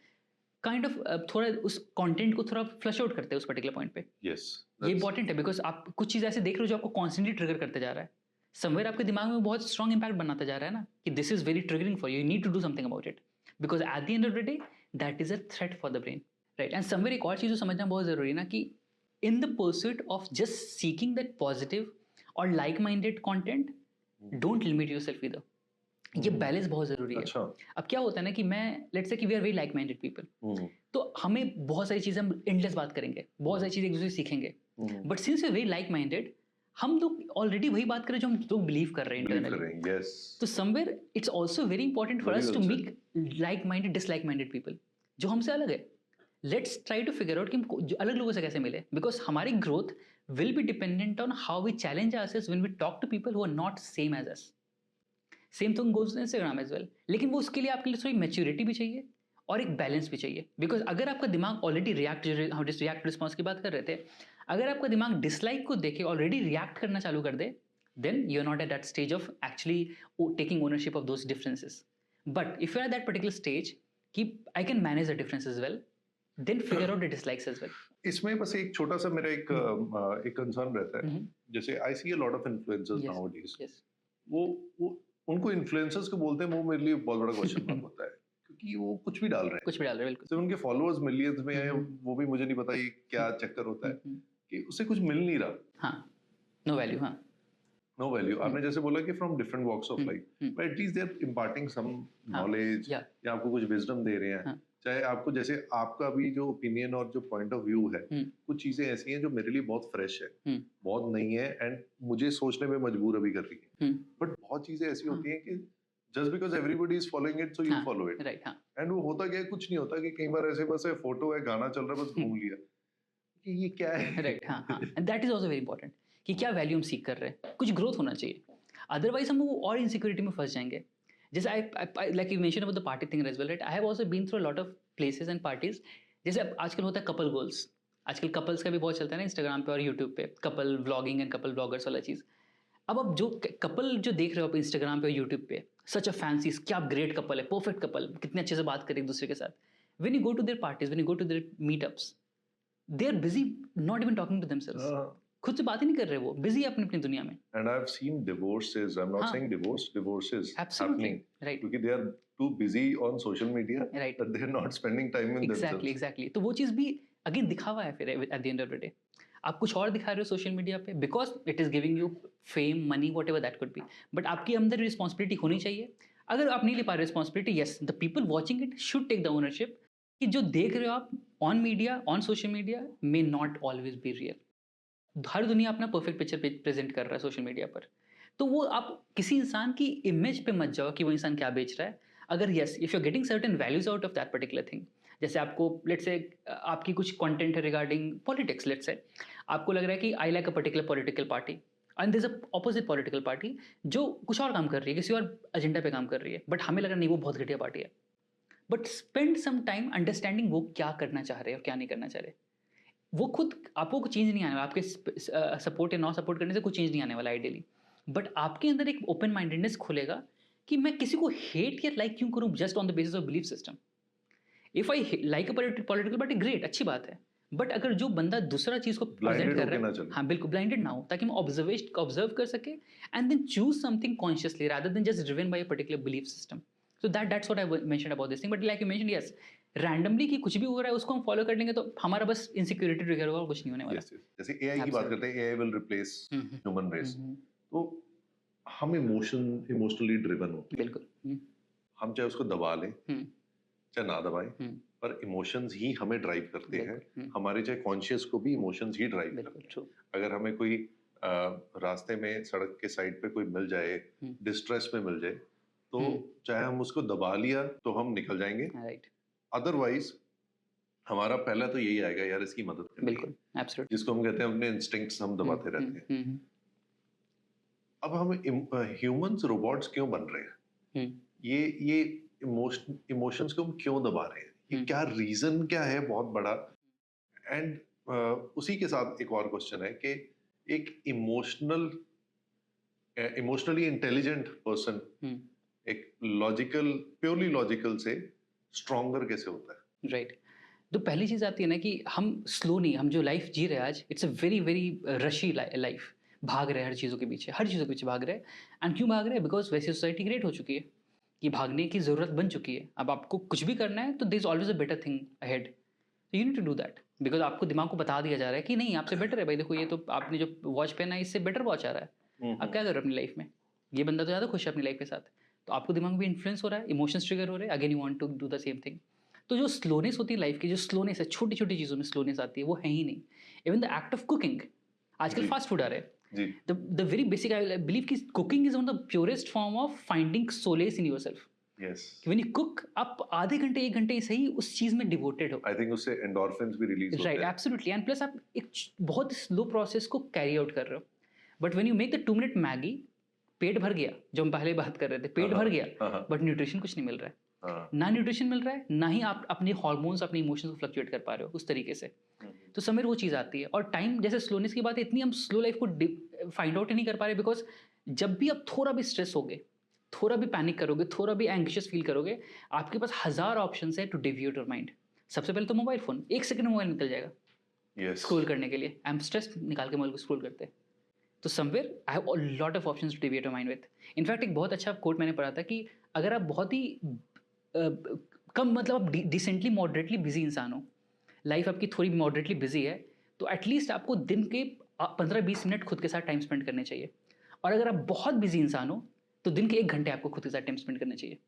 काइंड ऑफ थोड़ा उस कंटेंट को थोड़ा फ्लश आउट करते हैं उस पर्टिकुलर पॉइंट पे. यस, ये इंपॉर्टेंट है, बिकॉज आप कुछ चीज़ ऐसे देख रहे हो जो आपको कॉन्स्टेंटली ट्रिगर करते जा रहा है. समवेयर आपके दिमाग में बहुत स्ट्रॉन्ग इंपैक्ट बनाता जा रहा है ना, कि this is very triggering for you, you need to do something about it, because at the end of the day that is a threat for the brain, right. And somewhere एक और चीज़ समझना बहुत जरूरी है ना, कि in the pursuit of just seeking that positive और like minded content, don't limit yourself either. ये बैलेंस बहुत जरूरी है. अच्छा. अब क्या होता है ना कि मैं, लेट्स से कि we are very like minded people, तो हमें बहुत सारी चीजें, हम एंडलेस बात करेंगे, बहुत सारी चीजें एक दूसरे से सीखेंगे, but since we are very like minded, हम लोग ऑलरेडी वही बात करें जो हम लोग बिलीव कर रहे हैं इंटरनली. yes. तो somewhere it's also very important for us to make like minded dislike minded people जो हमसे अलग है. Let's try to figure out कि हम अलग लोगों से कैसे मिले, बिकॉज हमारी growth will be dependent on how we challenge ourselves when we talk to people who are not same as us. Same thing goes Instagram as well. लेकिन वो उसके लिए आपके लिए थोड़ी मैच्योरिटी भी चाहिए और एक बैलेंस भी चाहिए, बिकॉज अगर आपका दिमाग ऑलरेडी रिएक्ट रिस्पॉन्स की बात कर रहे थे, अगर आपका दिमाग डिसलाइक को देखे ऑलरेडी रिएक्ट करना चालू कर दे, then you are not at that stage of actually taking ownership of those differences. But if you are that particular stage कि I can manage the differences well, then figure out the dislikes as well. इसमें बस एक छोटा सा मेरा एक concern रहता है, जैसे I see a lot of influencers nowadays, वो उनको इन्फ्लुएंसर्स को बोलते हैं, वो मेरे लिए बहुत बड़ा क्वेश्चन मार्क होता है, क्योंकि वो कुछ भी डाल रहे हैं, बिल्कुल. तो उनके फॉलोअर्स मिलियंस में हैं, वो भी मुझे नहीं पता ये क्या चक्कर होता है कि उससे कुछ मिल नहीं रहा. हाँ, नो वैल्यू. हाँ, नो वैल्यू. आपने जैसे बोला कि from different walks of life, but at least they are imparting some knowledge, या आपको कुछ विजडम दे रहे हैं. चाहे आपको, जैसे आपका भी जो ओपिनियन और जो पॉइंट ऑफ व्यू है, कुछ चीजें ऐसी हैं जो मेरे लिए बहुत फ्रेश है, बहुत नई है, एंड मुझे सोचने में मजबूर अभी कर रही है. बट बहुत चीजें ऐसी होती हैं कि just because everybody is following it so you हाँ, फॉलो इट। राइट, हाँ, एंड वो होता क्या है, कुछ नहीं होता कि कई बार ऐसे बस है, फोटो है, गाना चल रहा है, बस घूम लिया कि ये क्या है। राइट, हाँ, हाँ, and that is also very important कि क्या वैल्यू हम सीख कर रहे हैं, कुछ ग्रोथ होना चाहिए, अदरवाइज हम वो और इनसिक्योरिटी में फंस जाएंगे। जैसे I like you mention about the party thing as well, right, I have also been through a lot of places and parties. जैसे अब आजकल होता है कपल गोल्स, आजकल कपल्स का भी बहुत चलता है ना इंस्टाग्राम पे और यूट्यूब पे, couple vlogging and couple bloggers वाला चीज़। अब जो कपल जो देख रहे हो आप इंस्टाग्राम पे और यूट्यूब पे, सच अ फैंसी, क्या ग्रेट कपल है, परफेक्ट कपल, कितने अच्छे से बात करें एक दूसरे के साथ। When you go to their parties, when you go to their meetups, they are busy not even talking to themselves, खुद से बात ही नहीं कर रहे, वो बिजी है अपनी अपनी दुनिया में। And I have seen divorces, I am not हाँ, saying divorces absolutely, happening right, क्योंकि they are too busy on social media right, that they are not spending time in exactly, themselves. Exactly. तो वो चीज़ भी again दिखावा है फिर at the end of the day. आप कुछ और दिखा रहे हो सोशल मीडिया पे because it is giving you fame, money, whatever that could B, but आपके अंदर रिस्पॉन्सिबिलिटी होनी चाहिए। अगर आप नहीं ले पा रहे responsibility, yes, the people watching it should take the ownership कि जो देख रहे हो आप on media, on social media, may not always be real. हर दुनिया अपना परफेक्ट पिक्चर प्रेजेंट कर रहा है सोशल मीडिया पर, तो वो आप किसी इंसान की इमेज पे मत जाओ कि वो इंसान क्या बेच रहा है। अगर yes, if you are getting certain values out of that particular thing, जैसे आपको लेट्स से आपकी कुछ कंटेंट है रिगार्डिंग पॉलिटिक्स, लेट्स से आपको लग रहा है कि I like a particular political party and there is a opposite political party जो कुछ और काम कर रही है, किसी और एजेंडा पे काम कर रही है, बट हमें लग रहा नहीं वो बहुत घटिया पार्टी है। But spend some time understanding वो क्या करना चाह रहे हैं और क्या नहीं करना चाह रहे। वो खुद आपको कुछ चेंज नहीं आने वाला, आपके सपोर्ट या नॉ सपोर्ट करने से कुछ चेंज नहीं आने वाला आइडियली, बट आपके अंदर एक ओपन माइंडेडनेस खुलेगा कि मैं किसी को हेट या लाइक क्यों करूं just on the basis of belief system. If I like a political party, great, अच्छी बात है, बट अगर जो बंदा दूसरा चीज को प्रेजेंट ब्लाइंडेड कर होके रहा ना है, चले। हाँ बिल्कुल ब्लाइंडेड ना हो, ताकि मैं ऑब्जर्व कर सके and then choose something consciously rather than just driven by a particular belief system. So that's what I mentioned about this thing, but like you mentioned, yes, randomly कि कुछ भी हो रहा है उसको हम फॉलो कर लेंगे तो हमारा बस इनसिक्योरिटी ट्रिगर होगा और कुछ नहीं होने वाला। यस यस, जैसे एआई की बात करते हैं, AI will replace human race, तो हम इमोशनली ड्रिवन होते हैं, बिल्कुल, हम चाहे उसको दबा लें चाहे ना दबाएं, हम्म, पर इमोशंस ही हमें ड्राइव करते हैं। बिल्कुल, हमारे चाहे कॉन्शियस को भी इमोशंस ही ड्राइव बिल्कुल करते ट्रू, हैं। अगर हमें कोई रास्ते में सड़क के साइड पे कोई मिल जाए, डिस्ट्रेस में मिल जाए, तो चाहे हम उसको दबा लिया तो हम निकल जाएंगे, राइट, अदरवाइज हमारा पहला तो यही आएगा, यार इसकी मदद करनी है, बिल्कुल, एब्सोल्युटली, जिसको हम कहते हैं अपने इंस्टिंक्ट्स हम दबाते रहते हैं। अब हम ह्यूमंस रोबोट्स क्यों बन रहे हैं? ये इमोशंस को हम क्यों दबा रहे हैं? ये क्या रीजन क्या है बहुत बड़ा? एंड उसी के साथ एक और क्वेश्चन है कि एक इमोशनली इंटेलिजेंट पर्सन एक प्योरली लॉजिकल से स्ट्रॉन्गर कैसे होता है? राइट। तो पहली चीज़ आती है ना कि हम स्लो नहीं, हम जो लाइफ जी रहे हैं आज, इट्स अ वेरी वेरी रशी लाइफ, भाग रहे हैं हर चीज़ों के पीछे, हर चीज़ों के पीछे भाग रहे हैं। एंड क्यों भाग रहे हैं? बिकॉज वैसी सोसाइटी क्रिएट हो चुकी है कि भागने की ज़रूरत बन चुकी है। अब आपको कुछ भी करना है तो there is always a better thing ahead, you need to do that, because आपको दिमाग को बता दिया जा रहा है कि नहीं आपसे बेटर है भाई, देखो ये तो आपने जो वॉच पहना है इससे बेटर वॉच आ रहा है, आप क्या कर रहे हो अपनी लाइफ में, ये बंदा तो ज़्यादा खुश है अपनी लाइफ के साथ, तो आपको दिमाग भी इन्फ्लुएंस हो रहा है, इमोशंस ट्रिगर हो रहे हैं, again you want to do the same thing. तो जो स्लोनेस होती है लाइफ की, जो स्लोनेस है, छोटी छोटी चीज़ों में स्लोनेस आती है, वो है ही नहीं। Even the act of cooking, आजकल जी। फास्ट फूड आ रहे हैं, जी, the very basic I believe कि cooking is one of the purest form of finding solace in yourself. Yes, when you cook, आप आधे घंटे 1 घंटे ही सही उस चीज़ में डिवोटेड हो, आई थिंक उससे एंडोर्फिन्स भी रिलीज होते राइट, हैं। एब्सोल्युटली, एंड प्लस आप एक बहुत स्लो प्रोसेस को कैरी आउट कर रहे हो। But when you make the 2 minute Maggi, पेट भर गया, जो हम पहले बात कर रहे थे, पेट भर गया, बट न्यूट्रिशन कुछ नहीं मिल रहा है, ना न्यूट्रिशन मिल रहा है, ना ही आप अपने हार्मोन्स, अपने इमोशंस को फ्लक्चुएट कर पा रहे हो उस तरीके से। तो समय वो चीज़ आती है, और टाइम, जैसे स्लोनेस की बात है, इतनी हम स्लो लाइफ को फाइंड आउट ही नहीं कर पा रहे, बिकॉज जब भी आप थोड़ा भी स्ट्रेस होगे, थोड़ा भी पैनिक करोगे, थोड़ा भी एंग्शियस फील करोगे, आपके पास हज़ार ऑप्शन है टू डिविएट योर माइंड। सबसे पहले तो मोबाइल फ़ोन, 1 सेकंड में मोबाइल निकल जाएगा यस, स्क्रॉल करने के लिए, आई एम स्ट्रेस्ड, निकाल के मोबाइल को स्क्रॉल करते हैं। तो somewhere I have a lot of options to deviate your mind with. In fact एक बहुत अच्छा कोट मैंने पढ़ा था कि अगर आप बहुत ही कम, मतलब आप डिसेंटली मॉडरेटली बिजी इंसान हो, लाइफ आपकी थोड़ी मॉडरेटली बिजी है, तो एटलीस्ट आपको दिन के 15-20 मिनट खुद के साथ टाइम स्पेंड करने चाहिए। और अगर आप बहुत बिजी इंसान हो तो दिन के 1 घंटे आपको खुद के साथ टाइम स्पेंड करने चाहिए,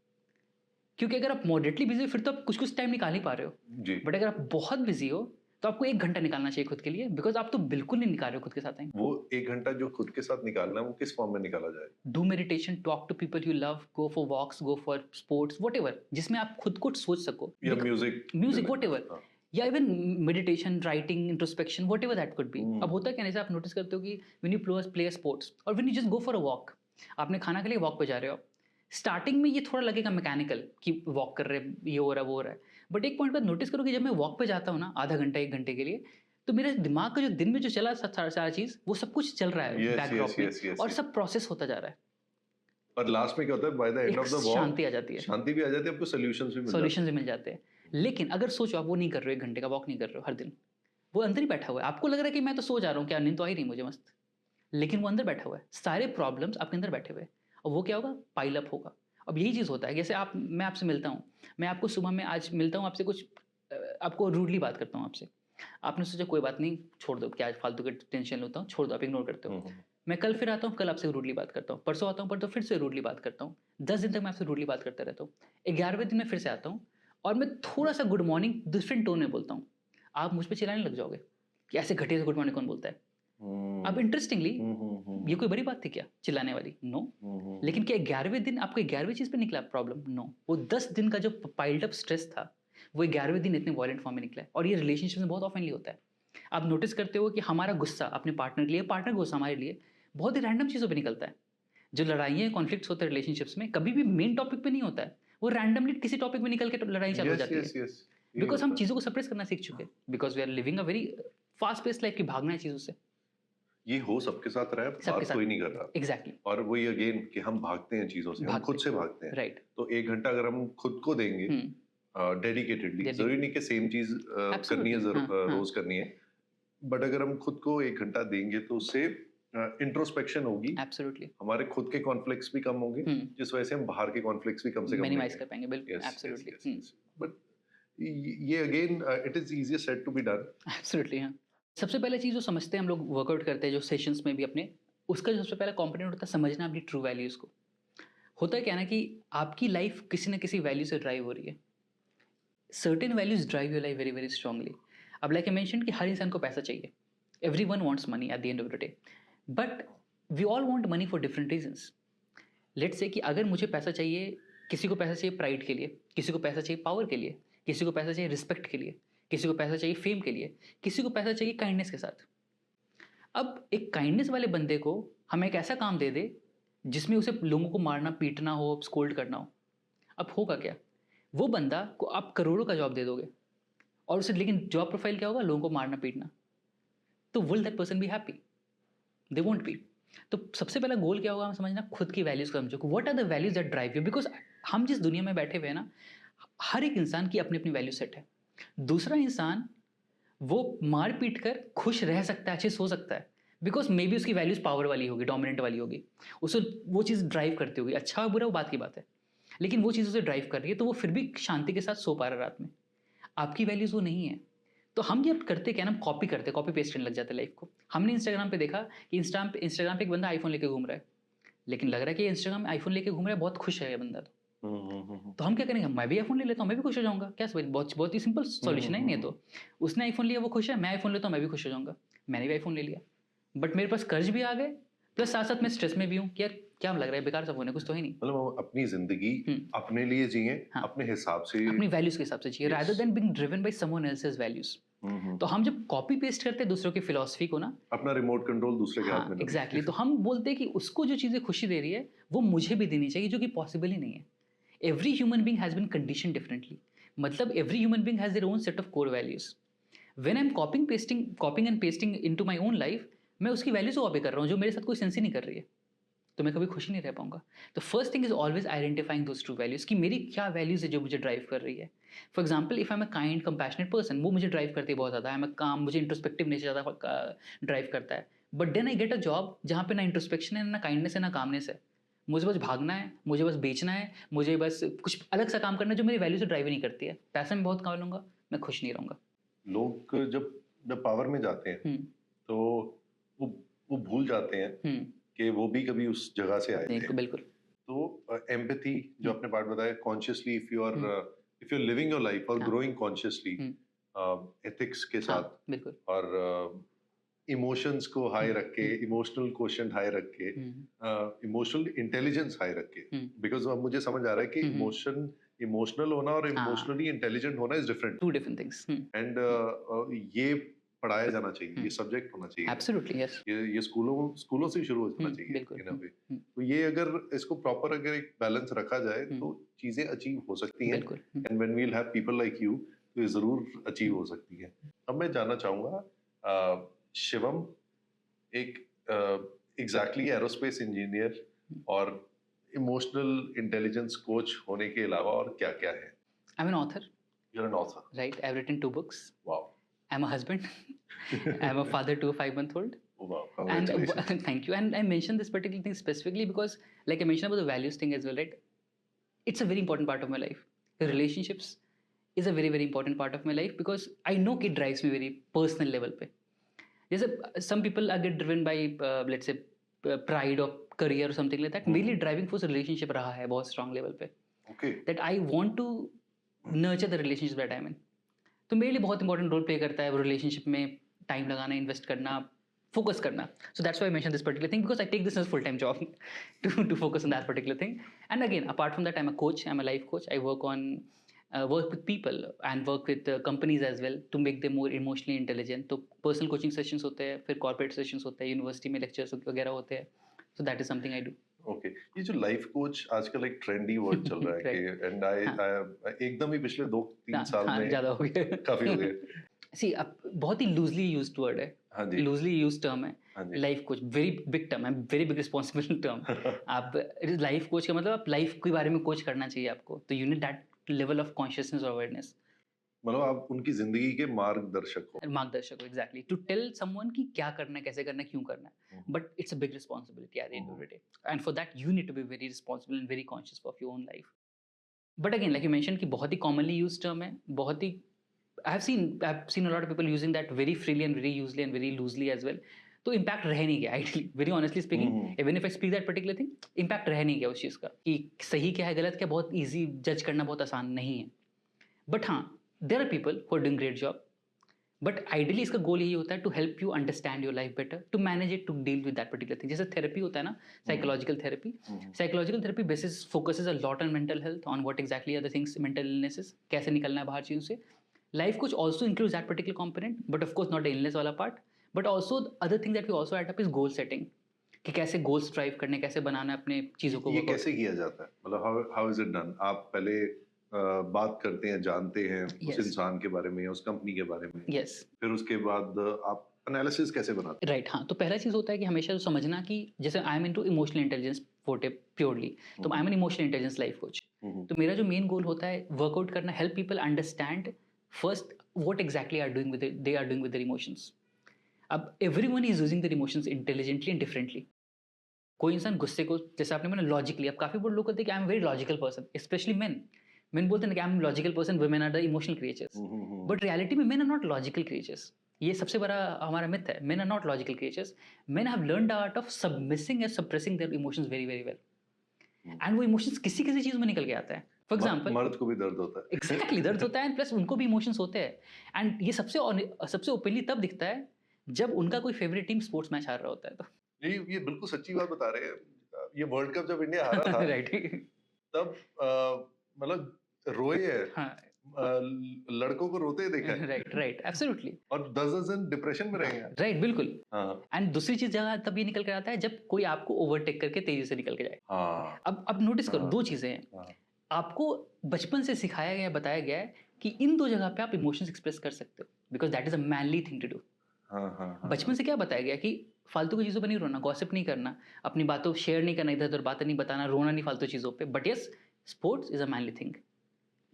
क्योंकि अगर आप मॉडरेटली बिजी हो फिर तो आप कुछ कुछ टाइम निकाल ही पा रहे हो, जी, बट अगर आप बहुत बिजी हो तो तो आपको 1 घंटा निकालना चाहिए खुद के लिए, बिकॉज आप तो बिल्कुल नहीं निकाल रहे हो खुद के साथ टाइम। वो 1 घंटा जो खुद के साथ निकालना है वो किस फॉर्म में निकाला जाए? Do meditation, talk to people you love, go for walks, go for sports, whatever, जिसमें आप खुद को सोच सको। या म्यूजिक म्यूजिक व्हाटएवर, हाँ। या even meditation, writing, introspection, whatever that could be. हम्म। अब होता है क्या, जैसे आप नोटिस करते हो कि व्हेन यू प्ले स्पोर्ट्स और when you just go for a walk, आपने खाना के लिए वॉक पे जा रहे हो, स्टार्टिंग में ये थोड़ा लगेगा मैकेनिकल कि वॉक कर रहे हैं, ये हो रहा है वो हो रहा है, बट एक पॉइंट पर नोटिस करो कि जब मैं वॉक पे जाता हूँ ना आधा घंटा 1 घंटे के लिए, तो मेरे दिमाग का जो दिन में जो चला सारा चीज वो सब कुछ चल रहा है Yes, बैकड्रॉप yes, में, yes, yes, और yes. सब प्रोसेस होता जा रहा है, और लास्ट में क्या होता है, बाय द एंड एक ऑफ द वॉक शांति आ जाती है, शांति भी आ जाती है, आपको सॉल्यूशंस भी मिल जाते सॉल्यूशंस भी मिल जाते हैं। लेकिन अगर सोचो आप वो नहीं कर रहे हो, 1 घंटे का वॉक नहीं कर रहे हो हर दिन, वो अंदर ही बैठा हुआ है, आपको लग रहा है कि मैं तो सो जा रहा हूँ, क्या नींद तो आई नहीं मुझे मस्त, लेकिन वो अंदर बैठा हुआ है, सारे प्रॉब्लम्स आपके अंदर बैठे हुए हैं, और वो क्या होगा, पाइल अप होगा। अब यही चीज़ होता है, जैसे मैं आपसे मिलता हूँ, मैं आपको सुबह में आज मिलता हूँ आपसे, कुछ आपको रूडली बात करता हूँ आपसे, आपने सोचा कोई बात नहीं छोड़ दो, क्या फालतू के टेंशन लेता हूँ, छोड़ दो, आप इग्नोर करते हो। मैं कल फिर आता हूँ, कल आपसे रूडली बात करता हूँ, परसों आता हूँ, परसों फिर से रूडली बात करता हूँ, 10 दिन तक मैं आपसे रूडली बात करता रहता हूँ, 11वें दिन में फिर से आता हूँ और मैं थोड़ा सा गुड मॉर्निंग डिफरेंट टोन में बोलता हूँ, आप मुझ पर चिल्लाने लग जाओगे कि ऐसे घटिया से गुड मॉर्निंग कौन बोलता है। अब इंटरेस्टिंगली ये कोई बड़ी बात थी क्या चिल्लाने वाली? नो। लेकिन क्या 11वें दिन आपको 11वें चीज पे निकला प्रॉब्लम? नो। वो 10 दिन का जो पाइल्ड अप स्ट्रेस था वो 11वें दिन इतने वायलेंट फॉर्म में निकला है, और ये रिलेशनशिप में बहुत ऑफनली होता है। आप नोटिस करते हो कि हमारा गुस्सा अपने पार्टनर के लिए, पार्टनर का गुस्सा हमारे लिए बहुत ही रैंडम चीज़ों पे निकलता है। जो लड़ाइयाँ कॉन्फ्लिक्ट्स होते हैं रिलेशनशिप्स में, कभी भी मेन टॉपिक पे नहीं होता है, वो रैंडमली किसी टॉपिक में निकल के लड़ाई चालू हो जाती है, बिकॉज हम चीज़ों को सप्रेस करना सीख चुके हैं, because we are living a very fast pace life की भागना है चीज़ों से। ये हो सबके साथ रहा है, सबके बात साथ कोई नहीं कर रहा। एग्जैक्टली और वही अगेन कि हम भागते हैं चीजों से, हम खुद से भागते हैं। राइट। तो 1 घंटा अगर हम खुद को देंगे डेडिकेटेडली, जरूरी नहीं कि सेम चीज करनी है, रोज करनी है, बट अगर हम खुद को 1 घंटा देंगे तो उससे इंट्रोस्पेक्शन होगी, एब्सोल्युटली हमारे खुद के कॉन्फ्लिक्ट्स भी कम होंगे, जिस वजह से हम बाहर के कॉन्फ्लिक्ट्स भी कम से कम मिनिमाइज कर पाएंगे। बिल्कुल एब्सोल्युटली। बट ये again it is easier said to be done. Absolutely हाँ। सबसे पहले चीज़ जो समझते हैं हम लोग, वर्कआउट करते हैं जो सेशंस में भी अपने, उसका जो सबसे पहला कंपोनेंट होता है समझना अपनी ट्रू वैल्यूज़ को। होता है क्या ना कि आपकी लाइफ किसी न किसी वैल्यू से ड्राइव हो रही है। Certain values drive your life very very strongly. अब लाइक आई मेंशन कि हर इंसान को पैसा चाहिए, everyone wants money at the end of the day, but we all want money for different reasons. Let's say कि अगर मुझे पैसा चाहिए, किसी को पैसा चाहिए प्राइड के लिए, किसी को पैसा चाहिए पावर के लिए, किसी को पैसा चाहिए रिस्पेक्ट के लिए, किसी को पैसा चाहिए फेम के लिए, किसी को पैसा चाहिए काइंडनेस के साथ। अब एक काइंडनेस वाले बंदे को हम एक ऐसा काम दे दे जिसमें उसे लोगों को मारना पीटना हो, स्कोल्ड करना हो, अब होगा क्या? वो बंदा को आप करोड़ों का जॉब दे दोगे और उसे, लेकिन जॉब प्रोफाइल क्या होगा? लोगों को मारना पीटना। तो will that person be happy? They won't be. तो सबसे पहला गोल क्या होगा, हम समझना खुद की वैल्यूज को समझो, what are the values that drive you, because हम जिस दुनिया में बैठे हुए हैं ना, हर एक इंसान की अपनी अपनी वैल्यू सेट है। दूसरा इंसान वो मार पीट कर खुश रह सकता है, अच्छे सो सकता है, बिकॉज मे बी उसकी वैल्यूज पावर वाली होगी, डोमिनेंट वाली होगी, उसे वो चीज़ ड्राइव करती होगी। अच्छा और बुरा वो बात की बात है, लेकिन वो चीज़ उसे ड्राइव कर रही है, तो वो फिर भी शांति के साथ सो पा रहा है रात में। आपकी वैल्यूज वो नहीं है। तो हम ये करते क्या ना, हम कॉपी करते, कॉपी पेस्ट करने लग जाते हैं लाइफ को। हमने इंस्टाग्राम पे देखा कि इंस्टाग्राम पे एक बंदा आईफोन लेके घूम रहा है, लेकिन लग रहा है कि इंस्टाग्राम में आईफोन लेके घूम रहा है, बहुत खुश है ये बंदा। तो हम क्या करेंगे, मैं भी आईफोन ले लेता हूँ, मैं भी खुश हो जाऊंगा। क्या समझ, बहुत बहुत ही सिंपल सॉल्यूशन है नहीं? तो उसने आईफोन लिया, वो खुश है, मैं आईफोन लेता हूँ, मैं भी खुश हो जाऊंगा। मैंने भी आईफोन ले लिया, बट मेरे पास कर्ज भी आ गए, प्लस साथ साथ मैं स्ट्रेस में भी हूँ कि यार क्या लग रहा है, बेकार सब होने, कुछ तो है नहीं। मतलब हम अपनी जिंदगी अपने लिए जिए, अपने हिसाब से, अपनी वैल्यूज के हिसाब से चाहिए, rather than being driven by someone else's values. तो हम जब कॉपी पेस्ट करते हैं दूसरों की फिलॉसफी को ना, अपना रिमोट कंट्रोल दूसरे के हाथ में। एग्जैक्टली। तो हम बोलते हैं कि उसको जो चीज़ें खुशी दे रही है वो मुझे भी देनी चाहिए, जो कि पॉसिबल ही नहीं है। Every human being has been condition differently, मतलब every human being has their own set of core values. When I am copying and pasting into my own life, मैं उसकी वैल्यूज को कॉपी कर रहा हूँ जो मेरे साथ कोई सेंस ही नहीं कर रही है, तो मैं कभी खुश नहीं रह पाऊंगा। तो first thing is always identifying those true values, कि मेरी क्या वैल्यूज है जो मुझे ड्राइव कर रही है। For example, if I am a kind compassionate person, वो मुझे ड्राइव करती है बहुत ज़्यादा। आई एम अ काम, मुझे इंट्रोस्पेक्टिव नेचर ज़्यादा ड्राइव करता है। But then I get a job जहाँ पे ना इंट्रोस्पेक्शन है, ना काइंडनेस है, ना कामनेस है। मुझे बस भागना है, मुझे बस बेचना है, मुझे बस कुछ अलग सा काम करना है जो मेरी वैल्यू से ड्राइव नहीं करती है। पैसा मैं बहुत कमा लूंगा, मैं खुश नहीं रहूंगा। लोग जब जब पावर में जाते हैं तो वो भूल जाते हैं कि वो भी कभी उस जगह से आए थे। बिल्कुल। तो एम्पैथी जो आपने पार्ट बताया, consciously if you are living your life और ग्रोइंग कॉन्शियसली, एथिक्स के हाँ साथ बिल्कुल। और इमोशंस को हाई रख के, इमोशनल क्वोशंट हाई रख के, इमोशनल इंटेलिजेंस हाई रख के, बिकॉज अब मुझे समझ आ रहा है कि इमोशनल होना और इमोशनली इंटेलिजेंट होना is different, two different things. And ये पढ़ाया जाना चाहिए, ये सब्जेक्ट होना चाहिए, एब्सोल्युटली यस। ये स्कूलों से शुरू होना चाहिए बिल्कुल। इन अ वे। तो ये अगर इसको प्रॉपर अगर एक बैलेंस रखा जाए तो चीजें अचीव हो सकती हैं, बिल्कुल। And when we will have people like you तो ये जरूर अचीव हो सकती है। अब मैं जानना चाहूंगा शिवम एक एग्जैक्टली एरोस्पेस इंजीनियर और इमोशनल इंटेलिजेंस कोच होने के अलावा और क्या क्या है? I am an author, you are an author, right? I have written 2 books. Wow, I'm a husband. I'm a father to a 5-month-old. Wow, And congratulations. thank you. And I mentioned this particular thing specifically because, like I mentioned about the values thing as well, right? It's a very important part of my life. The relationships is a very very important part of my life because I know it drives me very personal level पे. जैसे some people are get driven by let's say pride or career or something like that. मेरे driving force relationship रहा है बहुत strong level पे. Okay. That I want to nurture the relationship that I'm in. तो मेरे लिए बहुत important role play करता है वो रिलेशनशिप में टाइम लगाना, इन्वेस्ट करना, फोकस करना. So that's why I mention this particular thing because I take this as full time job to focus on that particular thing. And again apart from that I am a coach, I am a life coach. I work with people and work with companies as well to make them more emotionally intelligent. तो personal coaching sessions होते हैं, फिर corporate sessions होते हैं, university में lectures वगैरह होते हैं. So that is something I do. Okay, ये जो लाइफ कोच आजकल एक ट्रेंडी वर्ड चल रहा है कि एंड आई एकदम ही पिछले 2-3 साल में ज़्यादा हो गया, काफी हो गए. सी अब बहुत ही लूजली यूज्ड वर्ड है, हाँ जी, लूजली यूज्ड टर्म है. हाँ जी. Life coach very big term है, वेरी बिग रिस्पॉन्सिबल टर्म. आप लाइफ कोच का मतलब आप लाइफ के बारे में कोच करना चाहिए आपको, तो you need that level of consciousness और अवेयरनेस. मतलब आप उनकी जिंदगी के मार्गदर्शक हो. मार्गदर्शक हो, एग्जैक्टली, टू टेल समवन कि क्या करना है, कैसे करना है, क्यों करना है. But it's a big responsibility at the end of the day, and for that you need to be very responsible and very conscious of your own life. But again like you mention कि बहुत ही commonly used term है, बहुत ही I've seen a lot of people using that very freely and very usually and very loosely as well. तो impact रह नहीं गया actually, very honestly speaking. Even if I speak that particular thing, impact रह नहीं गया उस चीज़ का कि सही क्या है गलत क्या, बहुत easy जज करना बहुत आसान नहीं है. But हाँ, there are people who are doing great job. But ideally इसका गोल यही होता है to help you understand your life better, to manage it, to deal with that particular thing. जैसे therapy होता है ना, psychological therapy. Psychological therapy basis focuses a lot on mental health, on what exactly are the things, mental illnesses, कैसे निकलना है बाहर चीज़ों से. Life coach also includes that particular component, but of course not the illness वाला part. But also the other thing that we also add up is goal setting. कि कैसे goals strive करने, कैसे बनाना है अपने चीज़ों को. ये कैसे किया जाता है? मतलब how is it done? आप पहले बात करते हैं, जानते हैं उस इंसान के बारे में, उस कंपनी के बारे में. Yes. फिर उसके बाद आप एनालिसिस कैसे बनाते हैं? राइट, हाँ. तो पहला चीज़ होता है कि हमेशा तो समझना कि जैसे I am into emotional intelligence purely, तो I am an emotional intelligence life coach. तो मेरा जो मेन गोल होता है वर्कआउट करना, help people understand first what exactly they are doing with their emotions. अब everyone is using their emotions intelligently and differently. कोई इंसान गुस्से को, जैसे आपने मैंने लॉजिकली, अब काफी लोग कहते हैं कि I am very logical person, specially men बोलते हैं कि I am logical person, women are the emotional creatures. But reality में men are not logical creatures. ये सबसे बड़ा हमारा मिथ है. Men are not logical creatures. Men have learned the art of submissing and suppressing their emotions very very well. And वो emotions किसी किसी चीज में निकल के आता है. फॉर एग्जाम्पल मर्द को भी दर्द होता है. एग्जैक्टली दर्द होता है, प्लस उनको भी इमोशंस होते हैं. एंड ये सबसे ओपनली तब दिखता है जब उनका कोई फेवरेट टीम स्पोर्ट्स मैच हार रहा होता है. तो ये बिल्कुल सच्ची बात बता रहे हैं. ये वर्ल्ड कप जब इंडिया हारा था राइट, तब मतलब रोए है, लड़कों को रोते देखा है. Right absolutely. और 10 दिन डिप्रेशन में रहे हैं. राइट, बिल्कुल. एंड दूसरी चीज जगह तब ये निकल कर आता है जब कोई आपको ओवरटेक करके तेजी से निकल के जाए. अब नोटिस करो, दो चीजें हैं. आपको बचपन से सिखाया गया, बताया गया है कि इन दो जगह पे आप इमोशंस एक्सप्रेस कर सकते हो, because that is a manly thing to do. बचपन से क्या बताया गया कि फालतू की चीज़ों पर नहीं रोना, गॉसिप नहीं करना, अपनी बातों शेयर नहीं करना, इधर उधर बातें नहीं बताना, रोना नहीं फालतू चीज़ों पे. But yes, sports is a manly thing,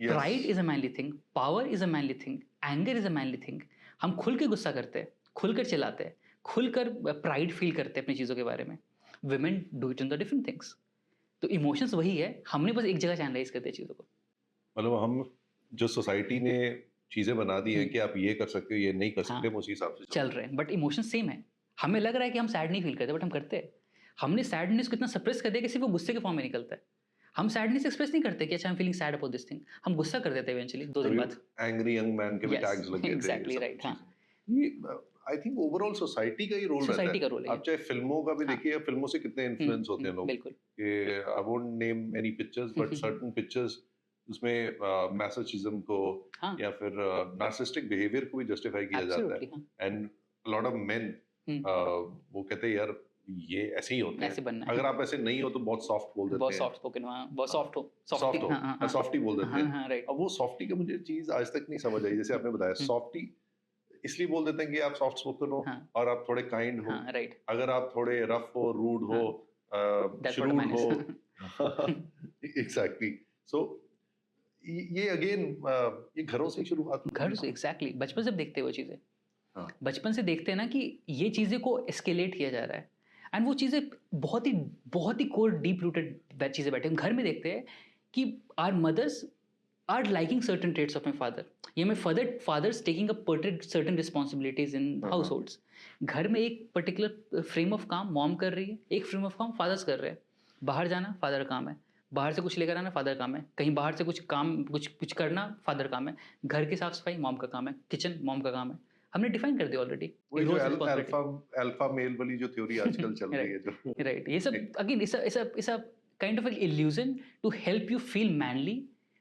pride is a manly thing, power is a manly thing, anger is a manly thing. हम खुल के गुस्सा करते हैं, खुलकर चिल्लाते हैं, खुलकर प्राइड फील करते हैं अपनी चीज़ों के बारे में. Women do it in the different things. तो इमोशंस वही है, हमने बस एक जगह चैनलाइज कर दिया चीज़ों को. मतलब हम जो सोसाइटी ने चीज़ें बना दी है कि आप ये कर सकते हो, ये नहीं कर सकते, उसी हिसाब से चल रहे हैं. बट इमोशन सेम है. हमें लग रहा है कि हम सैड नहीं फील करते, बट हम करते हैं. हमने सैडनेस को इतना सप्रेस कर दिया कि सिर्फ वो गुस्से के फॉर्म में निकलता है. हम सैडनेस एक्सप्रेस नहीं करते कि अच्छा I am feeling sad about this thing, हम गुस्सा कर देते हैं इवेंचुअली 2 दिन बाद। एंग्री यंग मैन के भी यस टैग्स लगे थे, ये एग्जैक्टली सब राइट। हाँ, चीजें। ये आई थिंक ओवरऑल सोसाइटी का ही रोल रहता सोसाइटी है। का रोल है ये। आप चाहे फिल्मों का भी हाँ, देखिए, या फिल्मों से कितने इन्फ्लुएंस होते हैं लोग, बिल्कुल। कि I won't name any pictures, but certain pictures उसमें मैसोचिज्म को हाँ, या फिर नार्सिसिस्टिक बिहेवियर को भी जस्टिफाई किया जाता एब्सोल्युटली। हाँ, है। एंड लॉट ऑफ मेन वो कहते हैं यार ये ऐसे ही होते ऐसे हैं, बनना है। अगर आप ऐसे नहीं हो तो बहुत सॉफ्ट बोल बहुत देते हैं, सॉफ्ट स्पोकन, हाँ, बहुत हाँ, सॉफ्ट हो, सॉफ्ट सॉफ्टी। हो, हाँ, हाँ, हाँ, सॉफ्टी बोल देते हाँ, हैं। हाँ, राइट। अब वो सॉफ्टी का मुझे चीज आज तक नहीं समझ आई, जैसे आपने बताया सॉफ्टी इसलिए बोल देते हैं कि आप सॉफ्ट स्पोकन हो हाँ, और आप थोड़े काइंड हो। हाँ, राइट। अगर आप थोड़े रफ हो, रूड हो, that's what a shrewd man हो, इज। एग्जैक्टली। सो ये अगेन ये घरों से ही शुरुआत होती घर है। से एग्जैक्टली, बचपन से देखते हैं वो चीज़ें। हाँ, बचपन से देखते हैं ना कि ये चीज़ें को एस्केलेट किया जा रहा है, एंड वो चीज़ें बहुत ही कोर डीप रूटेड चीज़ें बैठे हम घर में देखते हैं कि our mothers are liking certain traits of my father, या my father's taking a certain responsibilities in households. घर में एक पर्टिकुलर फ्रेम ऑफ काम मॉम कर रही है, एक फ्रेम ऑफ काम फादर्स कर रहे हैं। बाहर जाना फादर काम है, बाहर से कुछ लेकर आना फादर काम है, कहीं बाहर से कुछ काम कुछ करना फादर काम है, घर की साफ सफाई मॉम का काम है, किचन मॉम का काम है। हमने डिफाइन कर दिया ऑलरेडी वही जो रोल्स रिस्पॉन्सिबिलिटी। अल्फा मेल वाली जो थ्योरी आजकल चल रही है, जो राइट, ये सब again it's a kind of illusion to help you feel manly,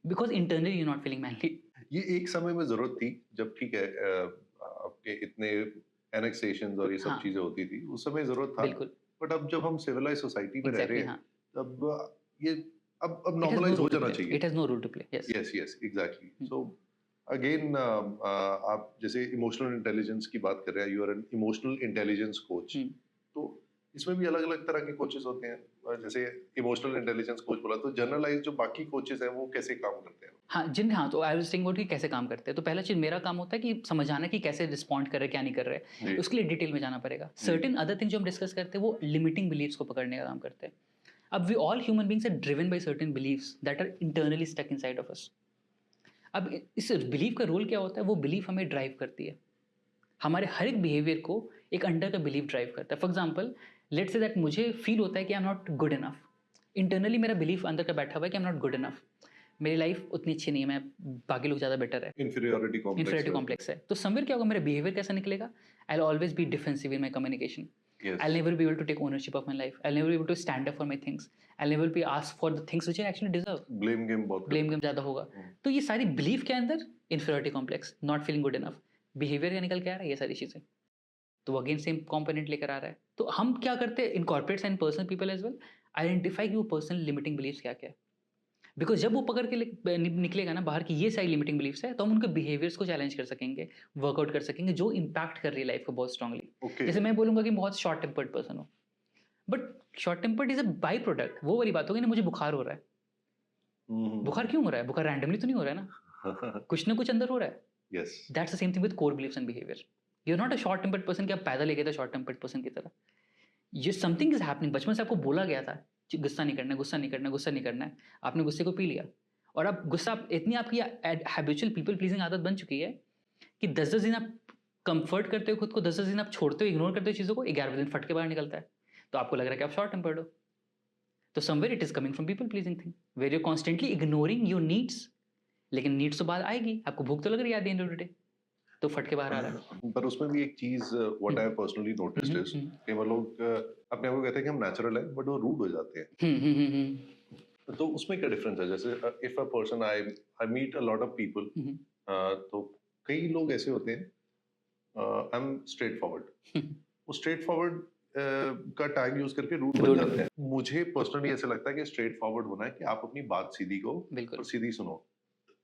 because internally you not feeling manly. ये एक समय में जरूरत थी, जब ठीक है आपके इतने एनेक्सेशंस और ये सब हाँ, चीजें होती थी, उस समय जरूरत था। बिल्कुल। बट अब जब हम सिविलाइज सोसाइटी में रह रहे एग्जैक्टली, हैं, हाँ। तब ये अब इट हैज नो नॉर्मलाइज हो रोल टू जाना प्ले, चाहिए। It has no role to play. Yes. Yes yes exactly. So again आप जैसे इमोशनल इंटेलिजेंस की बात कर रहे हैं, you are an emotional intelligence coach, तो इसमें भी अलग अलग तरह के कोचेस होते हैं। जैसे इमोशनल इंटेलिजेंस कोच बोला, तो जनरलाइज जो बाकी कोचेस हैं वो कैसे काम करते हैं? हाँ, तो आई वाज सेइंग व्हाट कि कैसे काम करते हैं। तो पहला चीज़ मेरा काम होता है कि समझाना कि कैसे रिस्पॉन्ड कर रहे हैं, क्या नहीं कर रहे हैं। जी उसके लिए डिटेल में जाना पड़ेगा। सर्टेन अदर थिंग जो हम डिस्कस करते हैं वो लिमिटिंग बिलीव्स को पकड़ने का काम करते हैं। अब we all human beings are driven by certain believes that are internally stuck inside of us. अब इस बिलीव का रोल क्या होता है? वो बिलीफ हमें ड्राइव करती है। हमारे हर एक बिहेवियर को एक अंडर का बिलीव ड्राइव करता है। For example, let's say that मुझे फील होता है कि I am not good enough. Internally मेरा बिलीफ अंदर का बैठा हुआ है कि I am not good enough, मेरी लाइफ उतनी अच्छी नहीं है, मैं बाकी लोग ज़्यादा बेटर है, इंफीरियरिटी इन्फीरियरिटी कॉम्प्लेक्स है। तो समवेयर क्या होगा, मेरा बिहेवियर कैसा निकलेगा? I will always be defensive in my communication. I'll never be able to take ownership of my life. I'll never be able to stand up for my things. I'll never be asked for the things which I actually deserve. Blame game बहुत blame game ज़्यादा होगा। तो ये सारी belief के अंदर inferiority complex, not feeling good enough, behaviour का निकल के आ रहा है ये सारी चीज़ें। तो अगेन सेम कॉम्पोनेंट लेकर आ रहा है। तो हम क्या करते हैं in corporates and personal people as well, identify कि वो पर्सनल लिमिटिंग बिलीफ्स क्या क्या है। बिकॉज जब वो पकड़ के निकलेगा ना बाहर की ये सारी लिमिटिंग बिलीफ्स है, तो हम उनके बिहेवियर्स को चैलेंज कर सकेंगे, वर्कआउट कर सकेंगे, जो इम्पैक्ट कर रही है लाइफ को बहुत स्ट्रांगली। ओके। जैसे मैं बोलूंगा कि मैं बहुत शॉर्ट टेम्पर्ड पर्सन हूँ, but short tempered is a by product. वो वाली बात होगी ना, मुझे बुखार हो रहा है, बुखार क्यों हो रहा है? बुखार रैंडमली तो नहीं हो रहा है ना, कुछ ना कुछ अंदर हो रहा है। Yes that's the same thing with core beliefs and behaviour. You are not a short tempered person कि आप पैदा लेके थे शॉर्ट टेम्पर्ड पर्सन की तरह। ये समथिंग इज हैपनिंग। बचपन से आपको बोला गया था कि गुस्सा नहीं करना है, गुस्सा नहीं करना है, गुस्सा नहीं करना है। आपने गुस्से को पी लिया, और अब गुस्सा इतनी आपकी हैबिचुअल पीपल प्लीजिंग आदत बन चुकी है कि 10-10 दिन आप कंफर्ट करते हो खुद को, 10-10 दिन आप छोड़ते हो, इग्नोर करते हो चीज़ों को, 11वें दिन फट के बाहर निकलता है। तो आपको लग रहा है कि आप शॉर्ट टेम्पर्ड हो। तो somewhere it is coming from people pleasing thing, where you constantly ignoring your needs. लेकिन नीड्स तो बाद आएगी, आपको भूख तो लग रही है at the end of the day, तो फट के बाहर आ रहा है। पर उसमें भी एक चीज what I personally noticed is कि वो लोग अपने आप को कहते हैं कि हम नेचुरल हैं, बट वो रूड हो जाते हैं। तो उसमें क्या डिफरेंस है? जैसे if a person I meet a lot of people, तो कई लोग ऐसे होते हैं आई एम स्ट्रेट फॉरवर्ड, वो स्ट्रेट फॉरवर्ड का टैग यूज करके रूड बन जाते हैं। मुझे पर्सनली ऐसा लगता है कि स्ट्रेट फॉरवर्ड होना है कि आप अपनी बात सीधी को और सीधी सुनो।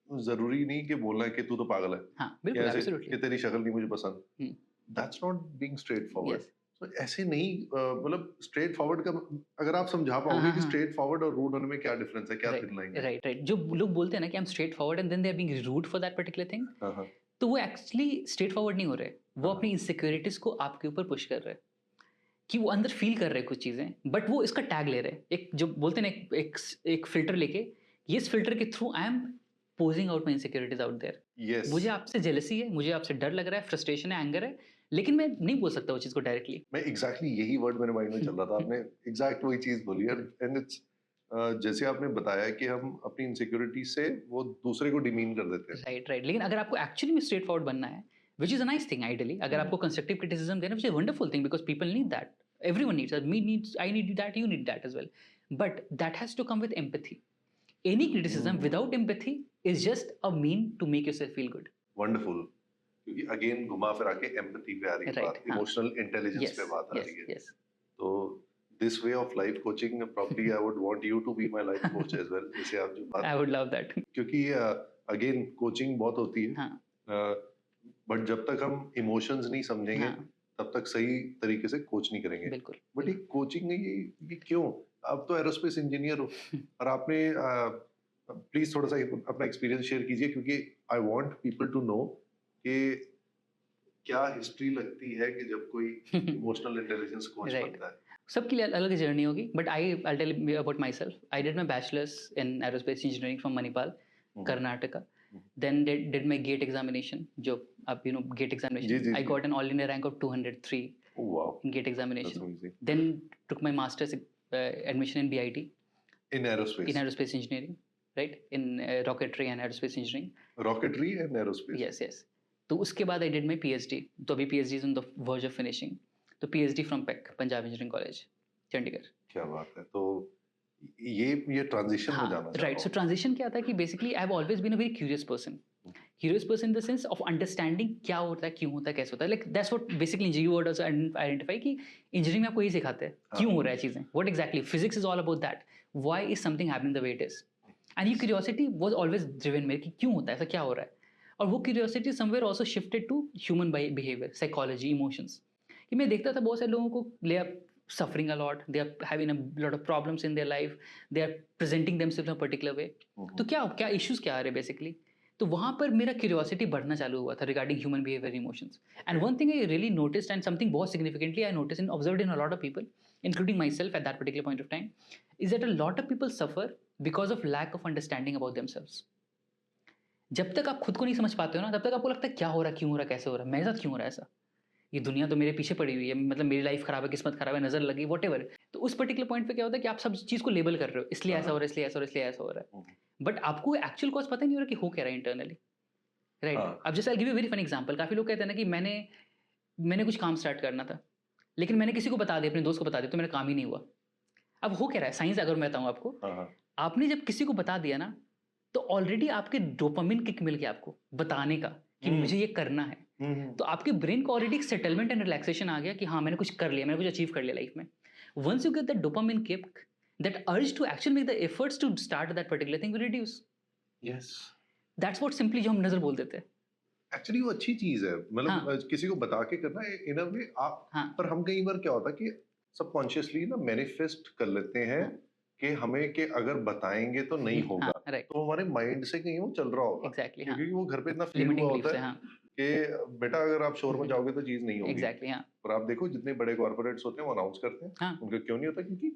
जरूरी नहीं कि बोलना है कि तू तो पागल है, हाँ, बिल्कुल, absolutely. कि तेरी शक्ल नहीं मुझे पसंद। That's not being straight forward. तो ऐसे नहीं, मतलब स्ट्रेट फॉरवर्ड का अगर आप समझा पाओगे कि स्ट्रेट फॉरवर्ड और रूड होने में क्या डिफरेंस है, क्या थिन लाइन है। राइट। जो लोग बोलते हैं ना कि I am straightforward and then they are being rude for that particular thing, तो वो एक्चुअली स्ट्रेट फॉरवर्ड नहीं हो रहे, वो अपनी इनसिक्योरिटीज को आपके ऊपर पुश कर रहे हैं कि वो अंदर फील कर रहे हैं कुछ चीजें, बट वो इसका टैग ले रहे हैं। एक जो बोलते हैं ना, एक फिल्टर लेके, ये इस फिल्टर के through I am posing out my insecurities out there. मुझे आपसे जेलसी है, मुझे आपसे डर लग रहा है, फ्रस्ट्रेशन है, एंगर है, लेकिन मैं नहीं बोल सकता वो चीज को डायरेक्टली। मैं एग्जैक्टली यही वर्ड मेरे माइंड में चल रहा था, आपने एग्जैक्ट वही चीज बोली है, एंड इट्स जैसे आपने बताया कि हम अपनी इनसिक्योरिटी से वो दूसरे को डिमीन कर देते हैं। राइट राइट, लेकिन अगर आपको एक्चुअली में स्ट्रेट फॉरवर्ड बनना है, which is a nice thing ideally, अगर आपको कंस्ट्रक्टिव क्रिटिसिज्म देना, which is wonderful thing because people need that, everyone needs that, me needs, I need that, you need that as well, but that has to come with empathy. Any criticism without empathy is just a mean to make yourself feel good. Wonderful, क्योंकि again घुमा फिरा के empathy पे आ रही है Right, बात, हाँ. Emotional intelligence Yes, पे बात आ yes, रही है। yes. तो this way of life coaching probably I would want you to be my life coach as well, जैसे आप जो I बात, would love that. क्योंकि अगेन कोचिंग बहुत होती है, हाँ, बट जब तक हम इमोशंस नहीं समझेंगे हाँ, तब तक सही तरीके से कोच नहीं करेंगे। बिल्कुल. बट ये कोचिंग है, ये क्यों? आप तो एरोस्पेस इंजीनियर हो और आपने प्लीज थोड़ा सा अपना एक्सपीरियंस शेयर कीजिए, क्योंकि I want people to know कि क्या हिस्ट्री लगती है कि जब कोई इमोशनल इंटेलिजेंस कोच Right. बनता है। सबके लिए अलग जर्नी होगी, but I'll tell you about myself. I did my bachelor's in aerospace engineering from Manipal, Karnataka. Then did my GATE examination. जो आप GATE examination. Ji, I ji. got an all India rank of 203 Oh, wow. in GATE That's examination. amazing. Then took my master's admission in BIT, In aerospace. in aerospace engineering, right? In rocketry and aerospace engineering. Rocketry and aerospace. Yes, yes. तो उसके बाद I did my PhD. तो अभी PhD is on the verge of finishing. तो PhD from PEC, Punjab engineering college, Chandigarh. क्या बात है। तो ये ट्रांजिशन में हाँ, जाना चाह राइट. सो ट्रांजिशन क्या था कि basically I have always been a very curious person. Curious person in the sense of understanding क्या होता है, क्यों होता है, कैसे होता है. Like that's what basically you word also identify कि इंजीनियरिंग में आपको यही सिखाते हैं क्यों हो रहा है चीज़ें. What exactly physics is all about that. Why is something happening the way it is. And ये क्यूरियोसिटी वाज ऑलवेज ड्रिवन मेरे कि क्यों होता है, ऐसा क्या हो रहा है. और वो curiosity somewhere also shifted to human behaviour, psychology, emotions. कि मैं देखता था बहुत सारे लोगों को ले आप suffering a lot, they are having a lot of problems in their life, they are presenting themselves in a particular way. तो क्या issues क्या आ रहे हैं basically. तो वहाँ पर मेरा curiosity बढ़ना चालू हुआ था regarding human behavior, emotions. And one thing I really noticed, and something बहुत significantly I noticed and observed in a lot of people, including myself at that particular point of time, is that a lot of people suffer because of lack of understanding about themselves. जब तक आप खुद को नहीं समझ पाते हो ना, तब तक आपको लगता है क्या हो रहा है, क्यों हो रहा है, कैसे हो रहा है, मेरे साथ क्यों हो रहा है ऐसा, ये दुनिया तो मेरे पीछे पड़ी हुई है, मतलब मेरी लाइफ खराब है, किस्मत खराब है, नजर लगी, व्हाटएवर. तो उस पर्टिकुलर पॉइंट पे क्या होता है कि आप सब चीज को लेबल कर रहे हो, इसलिए ऐसा हो रहा है, इसलिए ऐसा हो रहा है, इसलिए ऐसा हो रहा है. बट आपको एक्चुअल कॉज पता नहीं हो रहा कि हो क्या रहा है इंटरनली, राइट. अब जैसे I give you very fun example. काफी लोग कहते हैं ना कि मैंने कुछ काम स्टार्ट करना था, लेकिन मैंने किसी को बता दिया, अपने दोस्त को बता दिया, तो मेरा काम ही नहीं हुआ. अब हो क्या रहा है, साइंस अगर मैं बताऊं आपको, आपने जब किसी को बता दिया ना, तो ऑलरेडी आपके डोपामिन किक मिल गया आपको बताने का कि मुझे ये करना है. तो आपके ब्रेन को ऑलरेडी एक सेटलमेंट एंड रिलैक्सेशन आ गया कि हाँ मैंने कुछ कर लिया, मैंने कुछ अचीव कर लिया लाइफ में. Once you get that dopamine kick, that urge to actually make the efforts to start that particular thing will reduce. Yes, that's what simply जो हम नजर बोल देते हैं. एक्चुअली वो अच्छी चीज है, मतलब किसी को बता के करना इन अ वे आप. पर हम कई बार क्या होता है कि सबकॉन्शियसली ना मैनिफेस्ट कर लेते हैं कि हमें कि अगर बताएंगे तो नहीं होगा. तो हमारे माइंड से कहीं वो चल रहा होगा. एग्जैक्टली, क्योंकि वो घर पे इतना फील हुआ होता है कि बेटा अगर आप शोर में जाओगे तो चीज नहीं होगी. एग्जैक्टली, हाँ. पर आप देखो जितने बड़े कॉर्पोरेट्स होते हैं वो अनाउंस करते हैं. उनका क्यों नहीं होता? क्योंकि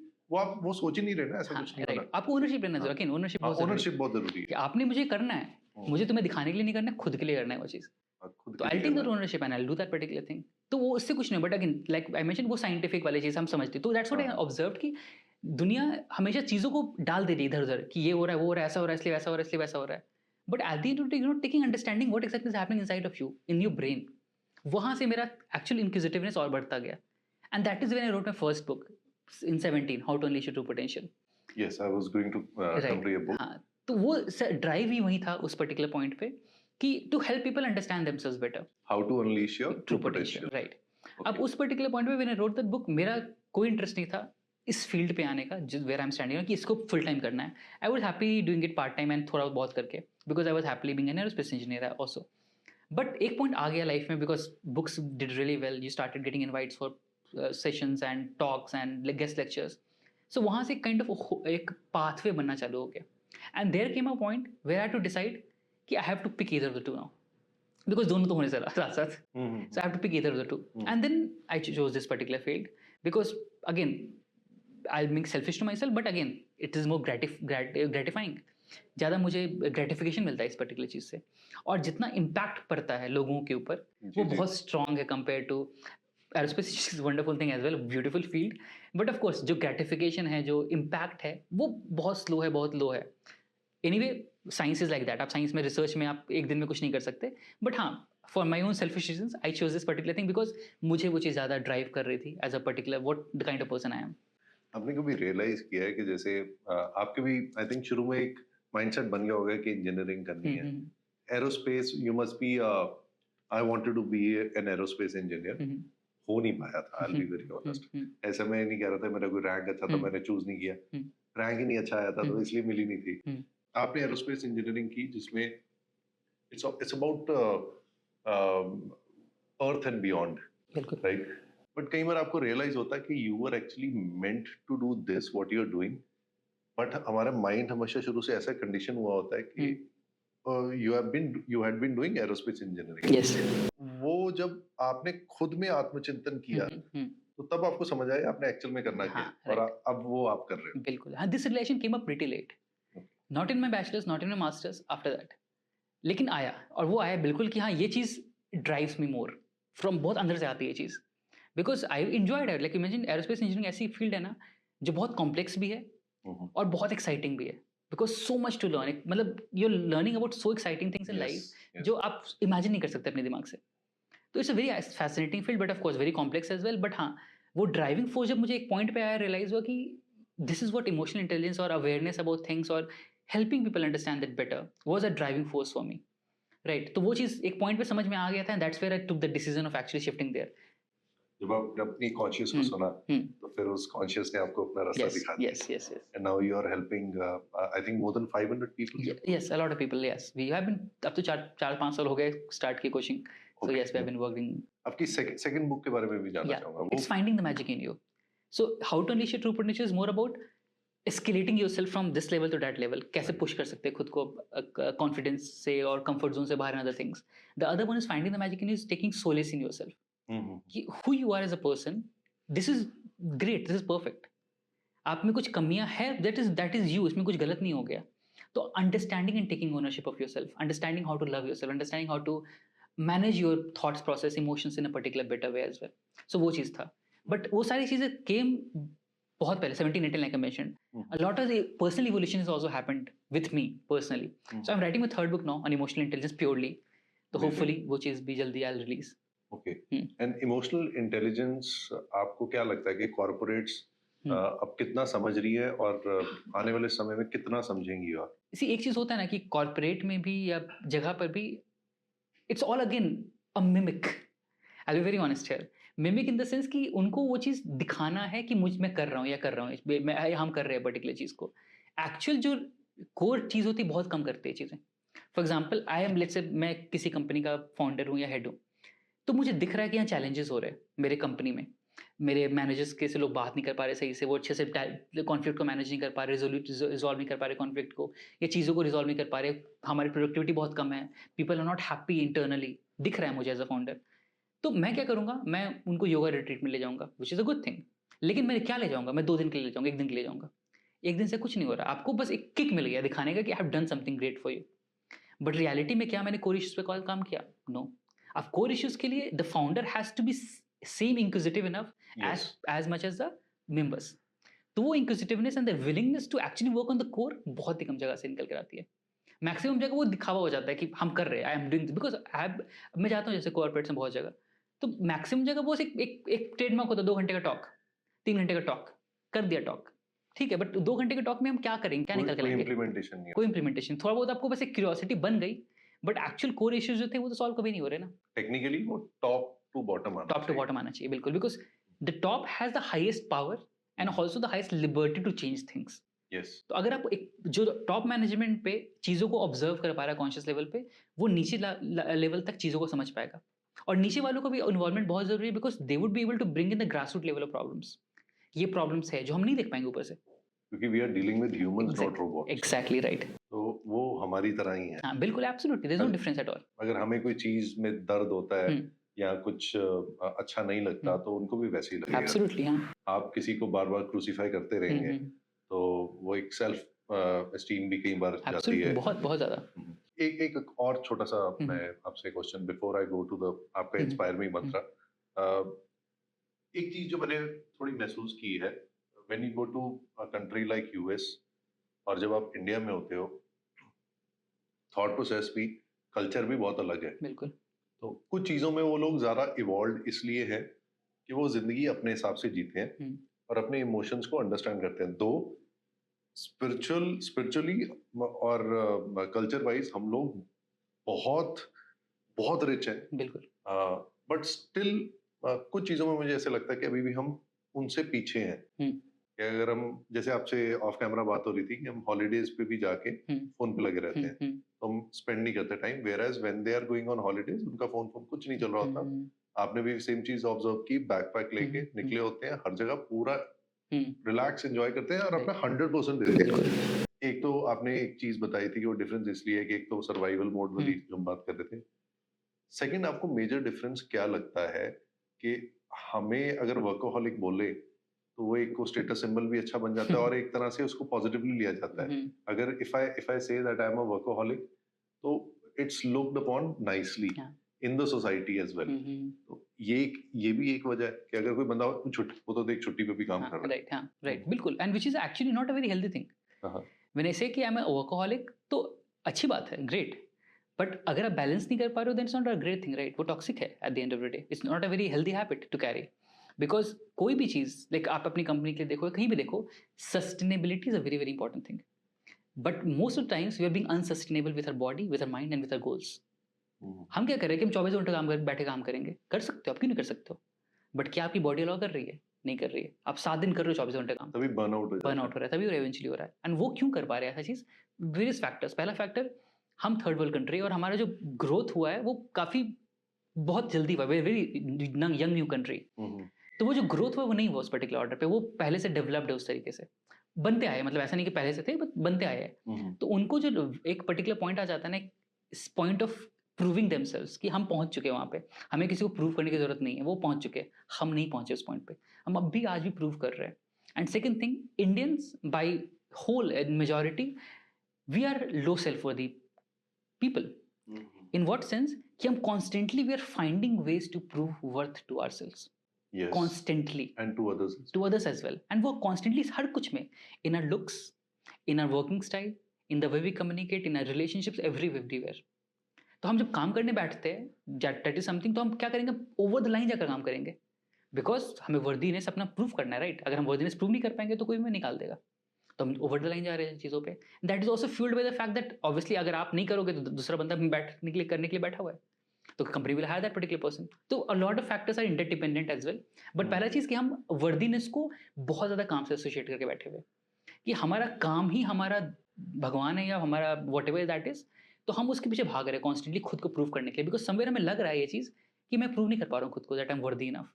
वो सोच ही नहीं रहे ना, ऐसा कुछ नहीं होना. आपको ओनरशिप लेना जरूरी है. ओनरशिप बहुत जरूरी है कि आपने मुझे करना है, मुझे तुम्हें दिखाने के लिए नहीं करना है, खुद के लिए करना है वो चीज. तो I take that ownership and I do that particular thing. तो वो उससे कुछ नहीं, but again like I mention वो साइंटिफिक वाली चीज हम समझते. तो दैट्स व्हाट आई ऑब्जर्व्ड कि दुनिया हमेशा चीजों को डाल दे रही है इधर उधर कि ये हो रहा है, वो हो रहा है, ऐसा हो रहा है, इसलिए वैसा हो रहा है, इसलिए वैसा हो रहा है. But at the end of the day you not taking understanding what actually is happening inside of you, in your brain. वहां से मेरा एक्चुअल इंक्विजिटिवनेस और बढ़ता गया. And that is when I wrote my first book in 17, how to unleash your true potential. Yes, I was going to come to your book. हां, तो वो drive ही वही था उस पर्टिकुलर पॉइंट पे कि to help people understand themselves better, how to unleash your true potential. Right. अब उस पर्टिकुलर पॉइंट पे when I wrote that book, मेरा कोई इंटरेस्ट नहीं था इस फील्ड पे आने का वेयर आई एम स्टैंडिंग, कि इसको फुल टाइम करना है. I was happy doing it part time and थोड़ा बहुत करके, because I was happily being an aerospace engineer also. But एक पॉइंट आ गया लाइफ में, because books did really well, you started getting invites for sessions and talks and guest lectures. So वहाँ से kind of एक pathway बनना चालू हो गया. And there came a point where I had to decide कि I have to pick either of the two now, because दोनों तो होने से साथ साथ. So I have to pick either of the two. And then I chose this particular field because again I'll being selfish to myself, but again it is more gratifying. ज़्यादा मुझे gratification मिलता है इस पर्टिकुलर चीज़ से, और जितना impact पड़ता है लोगों के ऊपर वो बहुत स्ट्रॉन्ग है compare to aerospace is wonderful thing as well, beautiful field, but of course जो ग्रेटिफिकेशन है, जो इम्पैक्ट है, वो बहुत स्लो है, बहुत लो है. Anyway, science is like that. आप साइंस में, रिसर्च में आप एक दिन में कुछ नहीं कर सकते. बट हाँ, for my own selfish reasons I chose this particular thing because मुझे वो चीज़ ज़्यादा ड्राइव कर रही थी as a particular what the kind of person I am. आपने कभी रियलाइज किया है कि जैसे आपके भी आई थिंक शुरू में एक माइंडसेट बन गया होगा कि इंजीनियरिंग करनी है, aerospace, you must be, I wanted to be an aerospace engineer. हो नहीं पाया था, I will be very honest. ऐसा मैं नहीं कह रहा था मेरा कोई रैंक अच्छा था मैंने चूज नहीं किया, रैंक ही नहीं अच्छा आया था तो इसलिए मिली नहीं थी. आपने एरोस्पेस इंजीनियरिंग की जिसमें it's about earth and beyond, right? But कई बार आपको रियलाइज होता है कि you are actually meant to do this what you are doing, but हमारा माइंड हमेशा शुरू से ऐसा कंडीशन हुआ होता है कि you had been doing aerospace engineering. Yes. वो जब आपने खुद में आत्मचिंतन किया तो तब आपको समझ आया आपने एक्चुअल में करना क्या है, और अब वो आप कर रहे हो. बिल्कुल हाँ, this relation came up pretty late, not in my bachelor's, not in my master's, after that. लेकिन आया, और वो आया बिल्कुल कि हाँ ये चीज़ ड्राइव्स मी मोर, फ्रॉम बहुत अंदर से आती है ये चीज़. Because I enjoyed it. Like imagine, aerospace engineering ऐसी फील्ड है ना जो बहुत कॉम्प्लेक्स भी है और बहुत एक्साइटिंग भी है. Because so much to learn, मतलब you are learning about so exciting things in life जो आप इमेजिन नहीं कर सकते अपने दिमाग से. तो it's a very fascinating field, but of course very complex as well. But हाँ, वो ड्राइविंग फोर्स जब मुझे एक पॉइंट पे आया, रियलाइज हुआ कि this is what emotional intelligence और अवेयरनेस अबाउट थिंग्स और helping people understand that better was a driving force for me, right? तो वो चीज़ एक पॉइंट पे समझ में आ गया था, and that's where I took the decision of actually shifting there. जब आपने अपनी कॉन्शियस को सुना तो फिर उस कॉन्शियस ने आपको अपना रास्ता दिखा दिया. Yes. And now you are helping I think more than 500 people. Yes, a lot of people. Yes, we have been up to 4-5 साल हो गए स्टार्ट की coaching. So yes, we have been working. आपकी सेकंड बुक के बारे में भी जानना चाहूंगा. It's finding the magic in you. So how to unleash your true potential is more about escalating yourself from this level to that level. कैसे push कर सकते हैं खुद को कॉन्फिडेंस से और कंफर्ट जोन से बाहर, and other things. The other one is finding the magic in you is taking solace in yourself. Who you are as a person, this is great, this is perfect. आप में कुछ कमियां है, that is you, इसमें कुछ गलत नहीं हो गया. तो understanding and taking ownership of yourself, understanding how to love yourself, understanding how to manage your thoughts process, emotions in a particular better way as well. So वो चीज़ था. बट वो सारी चीज़ें केम बहुत पहले, 17-18, like I mentioned. A lot of the personal evolution has also happened with me personally. So I'm writing my third book now on emotional intelligence purely. तो hopefully वो चीज़ भी जल्दी I'll release. Okay. And emotional intelligence, आपको क्या लगता है कि corporates अब कितना समझ रही है और आने वाले समय में कितना समझेंगी? और इसी एक चीज़ होता है ना कि कॉर्पोरेट में भी या जगह पर भी it's all again a mimic. I B very honest here. Mimic in the sense कि उनको वो चीज़ दिखाना है कि मैं कर रहा हूँ या कर रहा हूँ, हम कर रहे हैं पर्टिकुलर चीज़ को. एक्चुअल जो कोर चीज़ होती है बहुत कम करते हैं चीज़ें. For example, I am, let's say मैं किसी कंपनी का फाउंडर हूँ या हेड हूँ, तो मुझे दिख रहा है कि यहाँ चैलेंजेस हो रहे हैं मेरे कंपनी में. मेरे मैनेजर्स के से लोग बात नहीं कर पा रहे सही से, वो अच्छे से कॉन्फ्लिक्ट को मैनेज नहीं कर पा रहे, रिजॉल्व नहीं कर पा रहे कॉन्फ्लिक्ट को, या चीज़ों को रिजॉल्व नहीं कर पा रहे, हमारी प्रोडक्टिविटी बहुत कम है, people are not happy internally, दिख रहा है मुझे एज अ फाउंडर. तो मैं क्या करूँगा, मैं उनको योगा रिट्रीट में ले जाऊँगा, which is a good thing. लेकिन मैं क्या ले जाऊँगा, मैं 2 दिन के लिए ले जाऊँगा, 1 दिन के लिए जाऊँगा. 1 दिन से कुछ नहीं हो रहा, आपको बस एक किक मिल गया दिखाने का कि I have done something great for you. But reality में क्या मैंने कोर इश्यूज पे काम किया? नो. अब कोर इश्यूज के लिए the founder has to be same inquisitive enough as much as the members. तो वो inquisitiveness and the willingness to actually work on the core बहुत ही कम जगह से निकल कर आती है. मैक्सिमम जगह वो दिखावा हो जाता है कि हम कर रहे हैं, आई एम डूइंग, बिकॉज मैं जाता हूँ जैसे कॉर्पोरेट्स में बहुत जगह, तो मैक्सिमम जगह वो एक ट्रेडमार्क होता है, 2 घंटे का टॉक, 3 घंटे का टॉक, कर दिया टॉक, ठीक है. बट 2 घंटे के टॉक में हम क्या करेंगे, क्या निकल कर लाएंगे? कोई इंप्लीमेंटेशन. थोड़ा बहुत आपको बस एक क्यूरियोसिटी बन गई, बट एक्चुअल कोर इश्यूज जो थे वो तो सॉल्व कभी नहीं हो रहे ना. टेक्निकली वो टॉप टू बॉटम आना चाहिए बिल्कुल, because the top has the highest power and also the highest liberty to change things. तो अगर आप एक जो टॉप मैनेजमेंट पे चीज़ों को ऑब्जर्व कर पा रहा है कॉन्शियस लेवल पे, वो नीचे लेवल तक चीज़ों को समझ पाएगा. और नीचे वालों को भी इन्वॉल्वमेंट बहुत जरूरी है, because they would be able to bring in the grass root level of problems. ये प्रॉब्लम्स है जो हम नहीं देख पाएंगे ऊपर से, क्योंकि we are dealing with humans not robots. Exactly right. तो वो हमारी तरह ही है. हाँ बिल्कुल, absolutely, there is no difference at all. अगर हमें कोई चीज में दर्द होता है या कुछ अच्छा नहीं लगता तो उनको भी वैसे ही लगेगा. एब्सोल्युटली. हाँ, आप किसी को बार-बार क्रूसीफाई करते रहेंगे तो वो एक सेल्फ एस्टीम भी कई बार जाती है. बहुत ज्यादा. एक और छोटा सा मैं आपसे question before I go to the आपका इंस्पायर मी मंत्रा. एक चीज जो मैंने थोड़ी महसूस की है, when you go to a country like US, और जब आप इंडिया में होते हो, थॉट प्रोसेस भी, कल्चर भी बहुत अलग है। बिल्कुल। तो कुछ चीजों में वो लोग ज्यादा इवॉल्व इसलिए हैं कि वो जिंदगी अपने हिसाब से जीते हैं हम्म, और अपने इमोशंस को अंडरस्टैंड करते हैं। दो स्पिरिचुअली और कल्चर वाइज हम लोग बहुत बहुत रिच हैं, बिल्कुल। बट स्टिल कुछ चीजों में मुझे ऐसे लगता है कि अभी भी हम उनसे पीछे हैं। हम्म, कि अगर हम, जैसे आपसे ऑफ कैमरा बात हो रही थी कि हम हॉलीडेज पे भी जाके हम्म, फोन पे लगे रहते हैं, हम्म, तो हम स्पेंड नहीं करते time, whereas when they are going on holidays उनका फोन फोन कुछ नहीं चल रहा होता। हम्म, आपने भी सेम चीज ऑब्जर्व की, बैकपैक लेके हम्म, निकले होते हैं, हर जगह पूरा हम्म, रिलैक्स एंजॉय करते हैं और अपना राइट। 100% देते हैं। एक तो आपने एक चीज बताई थी कि वो डिफरेंस इसलिए है कि एक तो सर्वाइवल मोड वाली जो हम बात कर रहे थे। सेकंड, आपको मेजर डिफरेंस क्या लगता है कि हमें अगर वर्कोहॉलिक बोले तो वो एक को स्टेटस सिंबल भी अच्छा बन जाता है और एक तरह से उसको पॉजिटिवली लिया जाता है। अगर if I say that I am a workaholic, तो इट्स लुक्ड अपॉन नाइसली हाँ, in the society as well. तो ये भी एक वजह है कि अगर कोई बंदा छुट्टी, वो तो देख छुट्टी पे भी काम हाँ, कर रहा राइट, हाँ, है। राइट, बिल्कुल। And which is actually not a very healthy thing. हाँ, व्हेन आई से कि आई एम अ वर्कोहॉलिक, तो अच्छी बात है, ग्रेट। बट अगर आप बैलेंस नहीं कर पा रहे हो, then it's not a great thing, right? वो टॉक्सिक है at the end of the day. It's not a very healthy habit to carry. Because कोई भी चीज़, लाइक आप अपनी कंपनी के लिए देखो, कहीं भी देखो, sustainability is a very very important thing. But most of times we are being unsustainable with our body, with our mind and with our goals. हम क्या कर रहे हैं कि हम 24 घंटे बैठे काम करेंगे? कर सकते हो, आप क्यों नहीं कर सकते हो? बट क्या आपकी बॉडी अलाउ कर रही है? नहीं कर रही है। आप 7 दिन कर रहे हो 24 घंटे काम, तभी बर्नआउट हो बर्न जाता आउट हो रहा है, तभी इवेंचुअली हो रहा है। एंड वो क्यों कर पा रहे हैं ऐसा चीज़? Various factors. पहला फैक्टर, हम थर्ड वर्ल्ड कंट्री, और हमारा जो ग्रोथ हुआ है वो काफ़ी बहुत जल्दी हुआ, very very young new country. है। तो वो जो ग्रोथ हुआ वो नहीं हुआ उस पर्टिकुलर ऑर्डर पे, वो पहले से डेवलप्ड है उस तरीके से, बनते आए, मतलब ऐसा नहीं कि पहले से थे, बट बनते आए हैं। तो उनको जो एक पर्टिकुलर पॉइंट आ जाता है ना, इस पॉइंट ऑफ प्रूविंग देमसेल्व्स, कि हम पहुंच चुके हैं वहां पे, हमें किसी को प्रूव करने की जरूरत नहीं है, वो पहुंच चुके हैं, हम नहीं पहुंचे उस पॉइंट पे। हम अब भी आज भी प्रूव कर रहे हैं। And second thing, Indians by whole majority, we are low self worthy people. In what sense? कि हम constantly we are finding ways to prove worth to ourselves, yes, constantly, and to others. to others as well। and वो constantly हर कुछ में, in our looks, in our working style, in the way we communicate, in our relationships, everywhere। तो हम जब काम करने बैठते हैं, that is something, तो हम क्या करेंगे? ओवर द लाइन जाकर काम करेंगे, बिकॉज हमें वर्दीनेस अपना प्रूव करना है, राइट? अगर हम वर्दीनेस प्रूव नहीं कर पाएंगे तो कोई भी निकाल देगा। तो हम ओवर द लाइन जा रहे हैं चीज़ों पे। That is also fuelled by the fact that obviously अगर आप नहीं करोगे तो दूसरा बंदा बैठने के लिए करने के लिए बैठा हुआ है, तो company will hire that particular person. तो a lot of factors are interdependent as well. But पहला चीज़ कि हम वर्दीनेस को बहुत ज़्यादा काम से एसोसिएट करके बैठे हुए, कि हमारा काम ही हमारा भगवान है या हमारा वट एवर दैट इज। तो हम उसके पीछे भाग रहे हैं कॉन्स्टेंटली खुद को प्रूव करने के लिए, बिकॉज समवेयर हमें लग रहा है ये चीज़ कि मैं प्रूव नहीं कर पा रहा हूँ खुद को that I am worthy enough,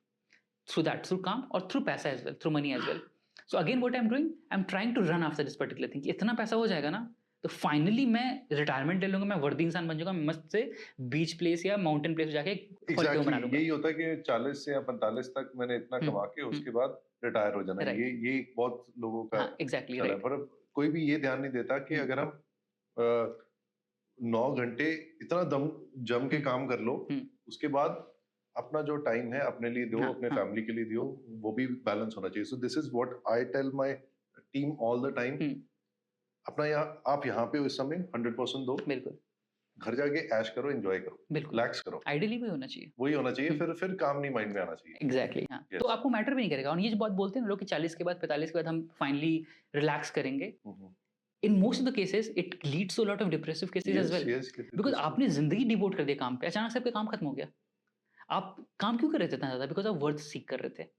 through that, through काम और थ्रू पैसा as well, through money as well. So again what I am doing, I am trying to run after this particular thing, इतना पैसा हो जाएगा ना तो फाइनली मैं रिटायरमेंट ले लूंगा, मैं वर्दी इंसान बन जाऊंगा, मस्त से बीच प्लेस या माउंटेन प्लेस जाके फॉल्टो बना लूंगा। यही होता है कि 40 से या 45 तक मैंने इतना कमा के उसके बाद रिटायर हो जाना। राइट, ये बहुत लोगों का हाँ, एग्जैक्टली, चला है, राइट। पर कोई भी ये ध्यान नहीं देता कि अगर हम 9 घंटे इतना दम जम के काम कर लो, उसके बाद अपना जो टाइम है अपने लिए दो, अपने फैमिली के लिए दो, वो भी बैलेंस होना चाहिए। So this is what I tell my team all the time. अपना आप यहाँ पे इस समय 100% दो, बिल्कुल, घर जाके ऐश करो, एंजॉय करो, बिल्कुल, रिलैक्स करो। आइडियली वही होना चाहिए, वही होना चाहिए, फिर काम नहीं माइंड में आना चाहिए। एग्जैक्टली, हाँ। Yes. तो आपको मैटर भी नहीं करेगा। और ये जो बात बोलते हैं ना लोग कि 40 के बाद 45 के बाद हम फाइनली रिलैक्स करेंगे, in most of the cases it leads to lot of depressive cases as well, because आपने जिंदगी डिवोट कर दिया काम पे, अचानक से आपका काम खत्म हो गया। आप काम क्यों कर रहे थे इतना ज्यादा? बिकॉज आप वर्थ सीक कर रहे थे।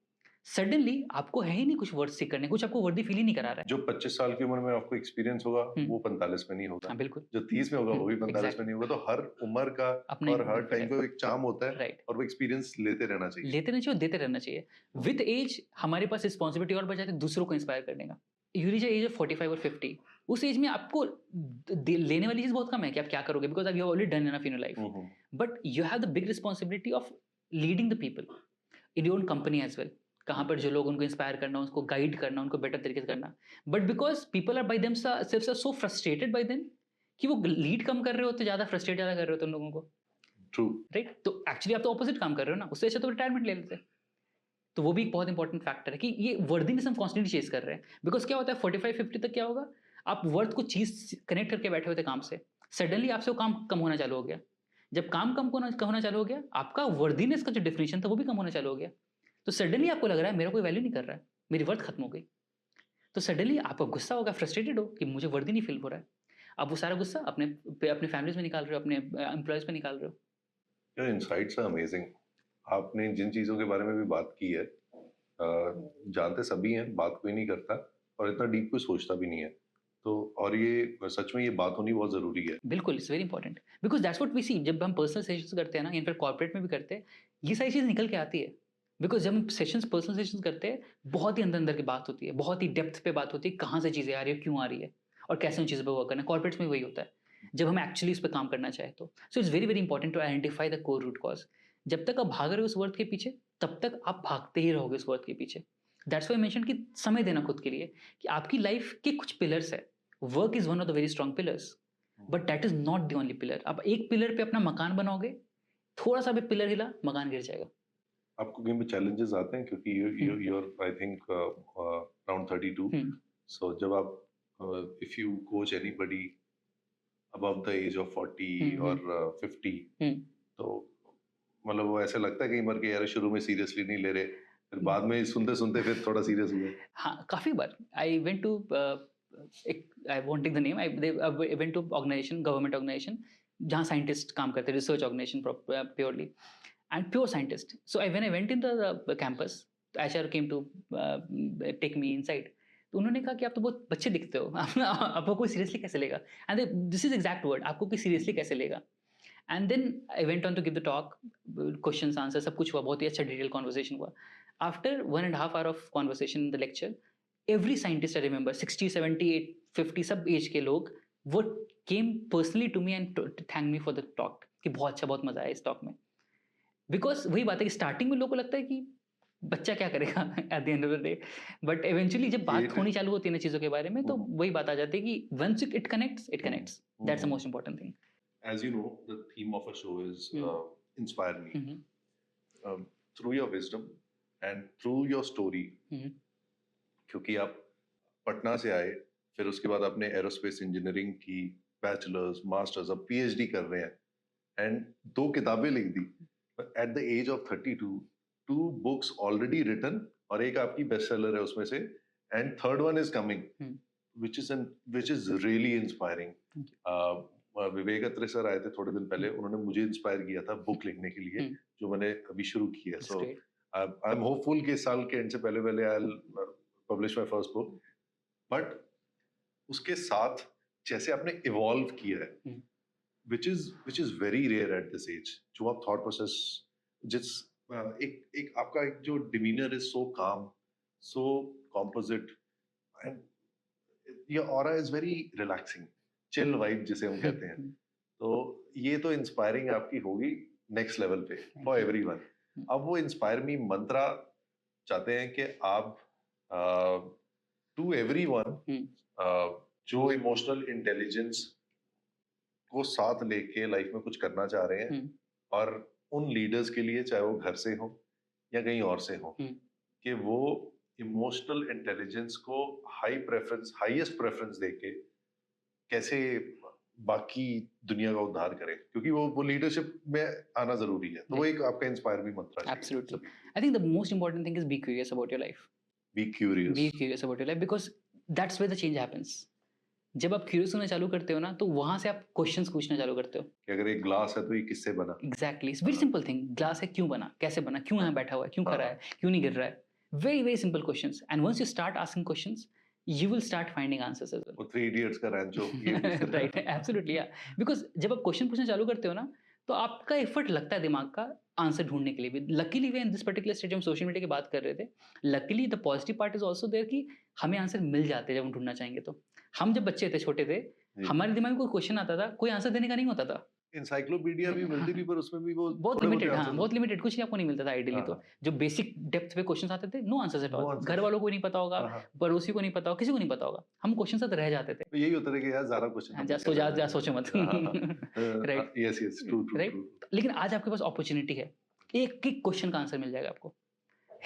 सडनली आपको है ही नहीं कुछ वर्थ सीक करने, कुछ आपको वर्दी फील ही नहीं करा रहा है। जो 25 साल की उम्र में आपको एक्सपीरियंस होगा वो 45 में नहीं होगा। हाँ, बिल्कुल। जो 30 में होगा वो भी 45 में नहीं होगा। तो हर उम्र का अपने और हर टाइम का एक चार्म होता है, राइट, और वो एक्सपीरियंस लेते रहना चाहिए, लेते रहना चाहिए और देते रहना चाहिए। विद एज हमारे पास रिस्पॉन्सिबिलिटी और बढ़ जाती है दूसरों को इंस्पायर करने का। यू रीच एज ऑफ 45 और 50, उस एज में आपको लेने वाली चीज बहुत कम है कि आप क्या करोगे, because you have already done enough in your life. But you have the big responsibility of leading the people in your own company as well. कहाँ पर जो लोग उनको इंस्पायर करना, उनको गाइड करना, उनको बेटर तरीके से करना। But because people are by them self so frustrated by them कि वो लीड कम कर रहे होते, ज्यादा फ्रस्ट्रेट ज्यादा कर रहे होते उन लोगों को। True, right? तो एक्चुअली आप तो ऑपोजिट काम कर रहे हो ना, उससे अच्छा तो रिटायरमेंट ले लेते। तो वो भी एक बहुत इंपॉर्टेंट फैक्टर है कि ये वर्दीनेस हम कॉन्स्टेंटली चेस कर रहे हैं। बिकॉज क्या होता है 45-50 तक क्या होगा, आप वर्थ को चीज कनेक्ट करके बैठे हुए थे काम से, सडनली आपसे वो काम कम होना चालू हो गया। जब काम कम होना चालू हो गया, आपका वर्दीनेस का जो डिफिनेशन था वो भी कम होना चालू हो गया। तो सडनली आपको लग रहा है मेरा कोई वैल्यू नहीं कर रहा है, मेरी वर्थ खत्म हो गई। तो सडनली आपको गुस्सा होगा, फ्रस्ट्रेटेड हो कि मुझे वर्दी नहीं फील हो रहा है। आप वो सारा गुस्सा अपने अपने फैमिलीज में निकाल रहे हो, अपने एम्प्लॉयज पे निकाल रहे हो। Your insights are amazing. आपने जिन चीज़ों के बारे में भी बात की है, जानते सभी हैं, बात कोई नहीं करता और इतना डीप कोई सोचता भी नहीं है। तो और ये सच में ये बात होनी बहुत ज़रूरी है। बिल्कुल, it's very important because that's what we see. जब हम पर्सनल सेशंस करते हैं ना, इनफैक्ट कॉर्पोरेट में भी करते हैं, ये सारी चीज़ निकल के आती है। बिकॉज जब हम पर्सनल सेशंस करते हैं, बहुत ही अंदर अंदर की बात होती है, बहुत ही डेप्थ पे बात होती है, कहाँ से चीज़ें आ रही है, क्यों आ रही है और कैसे उन चीज़ों पर वर्क करना है। कॉर्पोरेट्स में वही होता है जब हम एक्चुअली उस पर काम करना चाहें तो। So it's very very important to identify the core root cause. जब तक आप भाग रहे हो उस वर्थ के पीछे, तब तक आप भागते ही रहोगे उस वर्थ के पीछे। दैट्स वाई मेंशन कि समय देना खुद के लिए, कि आपकी लाइफ के कुछ पिलर्स है। Work is one of the very strong pillars, but that is not the only pillar. आप एक पिलर पे अपना मकान बनाओगे, थोड़ा सा भी पिलर हिला, मकान गिर जाएगा। आपको कहीं पे चैलेंजेस आते हैं क्योंकि you are I think around 32। सो जब आप if you coach anybody above the age of 40 और 50, तो मतलब वो ऐसे लगता है कई बार कि यार शुरू में सीरियसली नहीं ले रहे, फिर बाद में सुनते सुनते फिर थोड़ा सीरियस हुए। हाँ, काफ़ी बार I went to I won't take the name, I went to organisation, government organisation, जहाँ साइंटिस्ट काम करते हैं, research organisation purely and pure scientist. So I when I went in the campus, HR came to take me inside. तो उन्होंने कहा कि आप तो बहुत बच्चे दिखते हो, आपको कोई सीरियसली कैसे लेगा। And this is exact word, आपको कोई सीरियसली कैसे लेगा। And then I went on to give the talk, questions answer सब कुछ हुआ, बहुत ही अच्छा डिटेल कॉन्वर्सेशन हुआ। After 1.5 hour of conversation in the lecture, every scientist I remember, 60, 70, 50 सब एज के लोग, वो came personally to me and thank me for the talk, कि बहुत अच्छा, बहुत मजा आया इस टॉक में। बिकॉज वही बात है कि स्टार्टिंग में लोगों को लगता है कि बच्चा क्या करेगा eight the end of the day, but eventually जब बात होनी चालू होती है ना चीज़ों के बारे में, तो वही बात आ जाती है कि once it connects, that's the most important thing. As you know, the theme of our show is inspire me. Through your wisdom and through your story, क्योंकि आप पटना से आए, फिर उसके बाद आपने एरोस्पेस इंजीनियरिंग की, बैचलर्स, मास्टर्स, अब पीएचडी कर रहे हैं, एंड 2 किताबें लिख दी at the age of 32, 2 books already written, और एक आपकी बेस्ट सेलर है उसमें से, and third one is coming, which is really inspiring. Vivek Atre sir आए थे थोड़े दिन पहले, उन्होंने मुझे इंस्पायर किया था बुक लिखने के लिए, जो मैंने अभी शुरू की है। सो आई एम होपफुल कि साल के एंड से पहले I will publish my first book. But उसके साथ जैसे आपने इवॉल्व किया है, which is very rare at this age, जो आप थॉट प्रोसेस, जिस एक आपका एक जो demeanour is so calm, so composite, and your aura is very relaxing, chill vibe जिसे हम कहते हैं। तो ये तो इंस्पायरिंग आपकी होगी नेक्स्ट लेवल पे फॉर एवरीवन। अब वो इंस्पायर मी मंत्रा चाहते हैं कि आप टू एवरीवन जो इमोशनल इंटेलिजेंस को साथ लेके लाइफ में कुछ करना चाह रहे हैं, और उन लीडर्स के लिए, चाहे वो घर से हो या कहीं और से हो, कि वो इमोशनल इंटेलिजेंस को हाईएस्ट प्रेफरेंस देके कैसे बाकी दुनिया का उद्धार करें, क्योंकि वो लीडरशिप में आना जरूरी है। तो वो एक आपका इंस्पायर मी मंत्र है। Absolutely, I think the most important thing is be curious about your life. Be curious about your life, because that's where the change happens. जब आप क्यूरियस होना चालू करते हो ना, तो वहां से आप क्वेश्चंस पूछना चालू करते हो कि अगर एक ग्लास है तो ये किससे बना। Exactly, it's very simple thing. Glass है, क्यों बना, कैसे बना, क्यों यहाँ बैठा हुआ है, क्यों खड़ा है, क्यों नहीं गिर रहा है। Very very simple questions, and once you start asking questions, you will start finding answers as well. वो 3 इडियट्स का रैंचो राइट, एब्सोल्युटली, या बिकॉज जब आप क्वेश्चन पूछना चालू करते हो ना, तो आपका एफर्ट लगता है दिमाग का आंसर ढूंढने के लिए भी। Luckily way in this particular stage हम सोशल मीडिया की बात कर रहे थे, luckily the positive part is also there कि हमें आंसर मिल जाते हैं जब हम ढूंढना चाहेंगे। तो हम जब बच्चे थे, छोटे थे, हमारे दिमाग में कोई क्वेश्चन आता था, कोई आंसर देने का नहीं होता था। इंसाइक्लोपीडिया भी मिलती थी, पर उसमें भी वो बहुत लिमिटेड, हाँ, बहुत लिमिटेड, कुछ ही आपको नहीं मिलता था आइडियली। तो जो बेसिक डेप्थ पे क्वेश्चंस आते थे, नो आंसर्स एट ऑल। घर वालों को नहीं पता होगा, पड़ोसी को नहीं पता होगा, किसी को नहीं पता होगा, हम क्वेश्चन साथ रह जाते थे। तो यही होता था कि यार ज़्यादा क्वेश्चन सोचो मत। Right, yes, true. लेकिन आज आपके पास अपॉर्चुनिटी है, एक क्वेश्चन का आंसर मिल जाएगा आपको।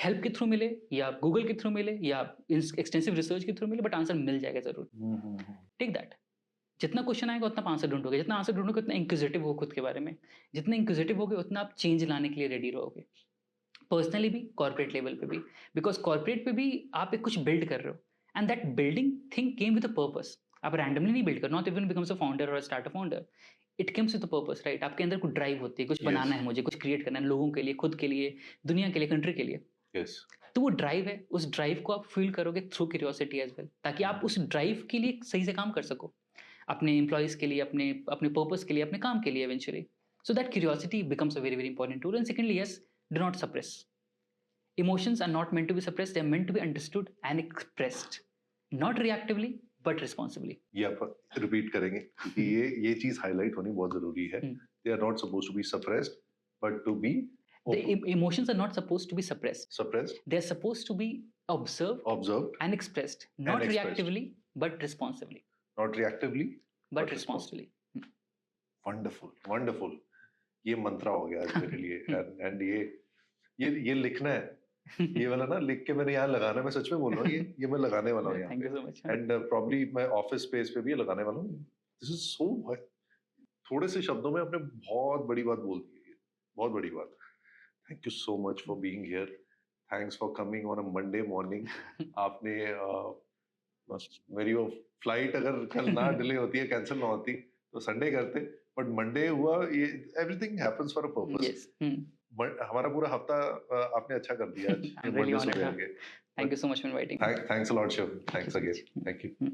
हेल्प के थ्रू मिले या गूगल के थ्रू मिले या एक्सटेंसिव रिसर्च के थ्रू मिले, बट आंसर मिल जाएगा जरूर। Take that. जितना क्वेश्चन आएगा उतना आंसर ढूंढोगे, जितना आंसर ढूंढोगे उतना इंक्विजिटिव हो खुद के बारे में, जितना इंक्विजिटिव होगे उतना आप चेंज लाने के लिए रेडी रहोगे, पर्सनली भी, कॉर्पोरेट लेवल पे भी। बिकॉज कॉर्पोरेट पे भी आप एक कुछ बिल्ड कर रहे हो, and that building thing came with a purpose. आप रैंडमली नहीं बिल्ड कर, not even becomes a founder और start a founder, it comes with a purpose, right? आपके अंदर कुछ ड्राइव होती है, कुछ बनाना है, मुझे कुछ क्रिएट करना है लोगों के लिए, खुद के लिए, दुनिया के लिए, कंट्री के लिए। यस। तो वो ड्राइव है, उस ड्राइव को आप फील करोगे थ्रू क्यूरियोसिटी एज वेल, ताकि आप उस ड्राइव के लिए सही से काम कर सको, अपने एम्प्लॉयज के लिए, अपने अपने पर्पस के लिए, अपने काम के लिए eventually. So that curiosity becomes a very very important tool. And secondly, yes, do not suppress. Emotions are not meant to be suppressed, they are meant to be understood and expressed, not reactively but responsibly. ये आप repeat करेंगे क्योंकि ये चीज highlight होनी बहुत जरूरी है। They are not supposed to be suppressed, but to be The emotions are not supposed to be suppressed. suppressed. They are supposed to be observed and expressed, not reactively but responsibly. Not reactively, but responsibly. Wonderful, wonderful. ये मंत्रा हो गया आज मेरे लिए। and ये लिखना है, ये वाला ना लिख के मैंने यहाँ लगाना है। मैं सच में बोल रहा हूँ, ये मैं लगाने वाला हूँ यहाँ। Thank you so much. And probably मैं ऑफिस स्पेस पे भी ये लगाने वाला हूँ। दिस इज सो, थोड़े से शब्दों में आपने बहुत बड़ी बात बोल दी है, बहुत बड़ी बात। Thank you so much for being here, thanks for coming on a Monday morning. आपने मेरी वो फ्लाइट अगर कल ना डिले होती है, कैंसिल ना होती, तो संडे करते, बट मंडे हुआ। ये everything happens for a purpose. हमारा पूरा हफ्ता आपने अच्छा कर दिया आज। I'm really honored. Thank you so much for inviting me. Thanks a lot, Shiv. Thanks again. Thank you.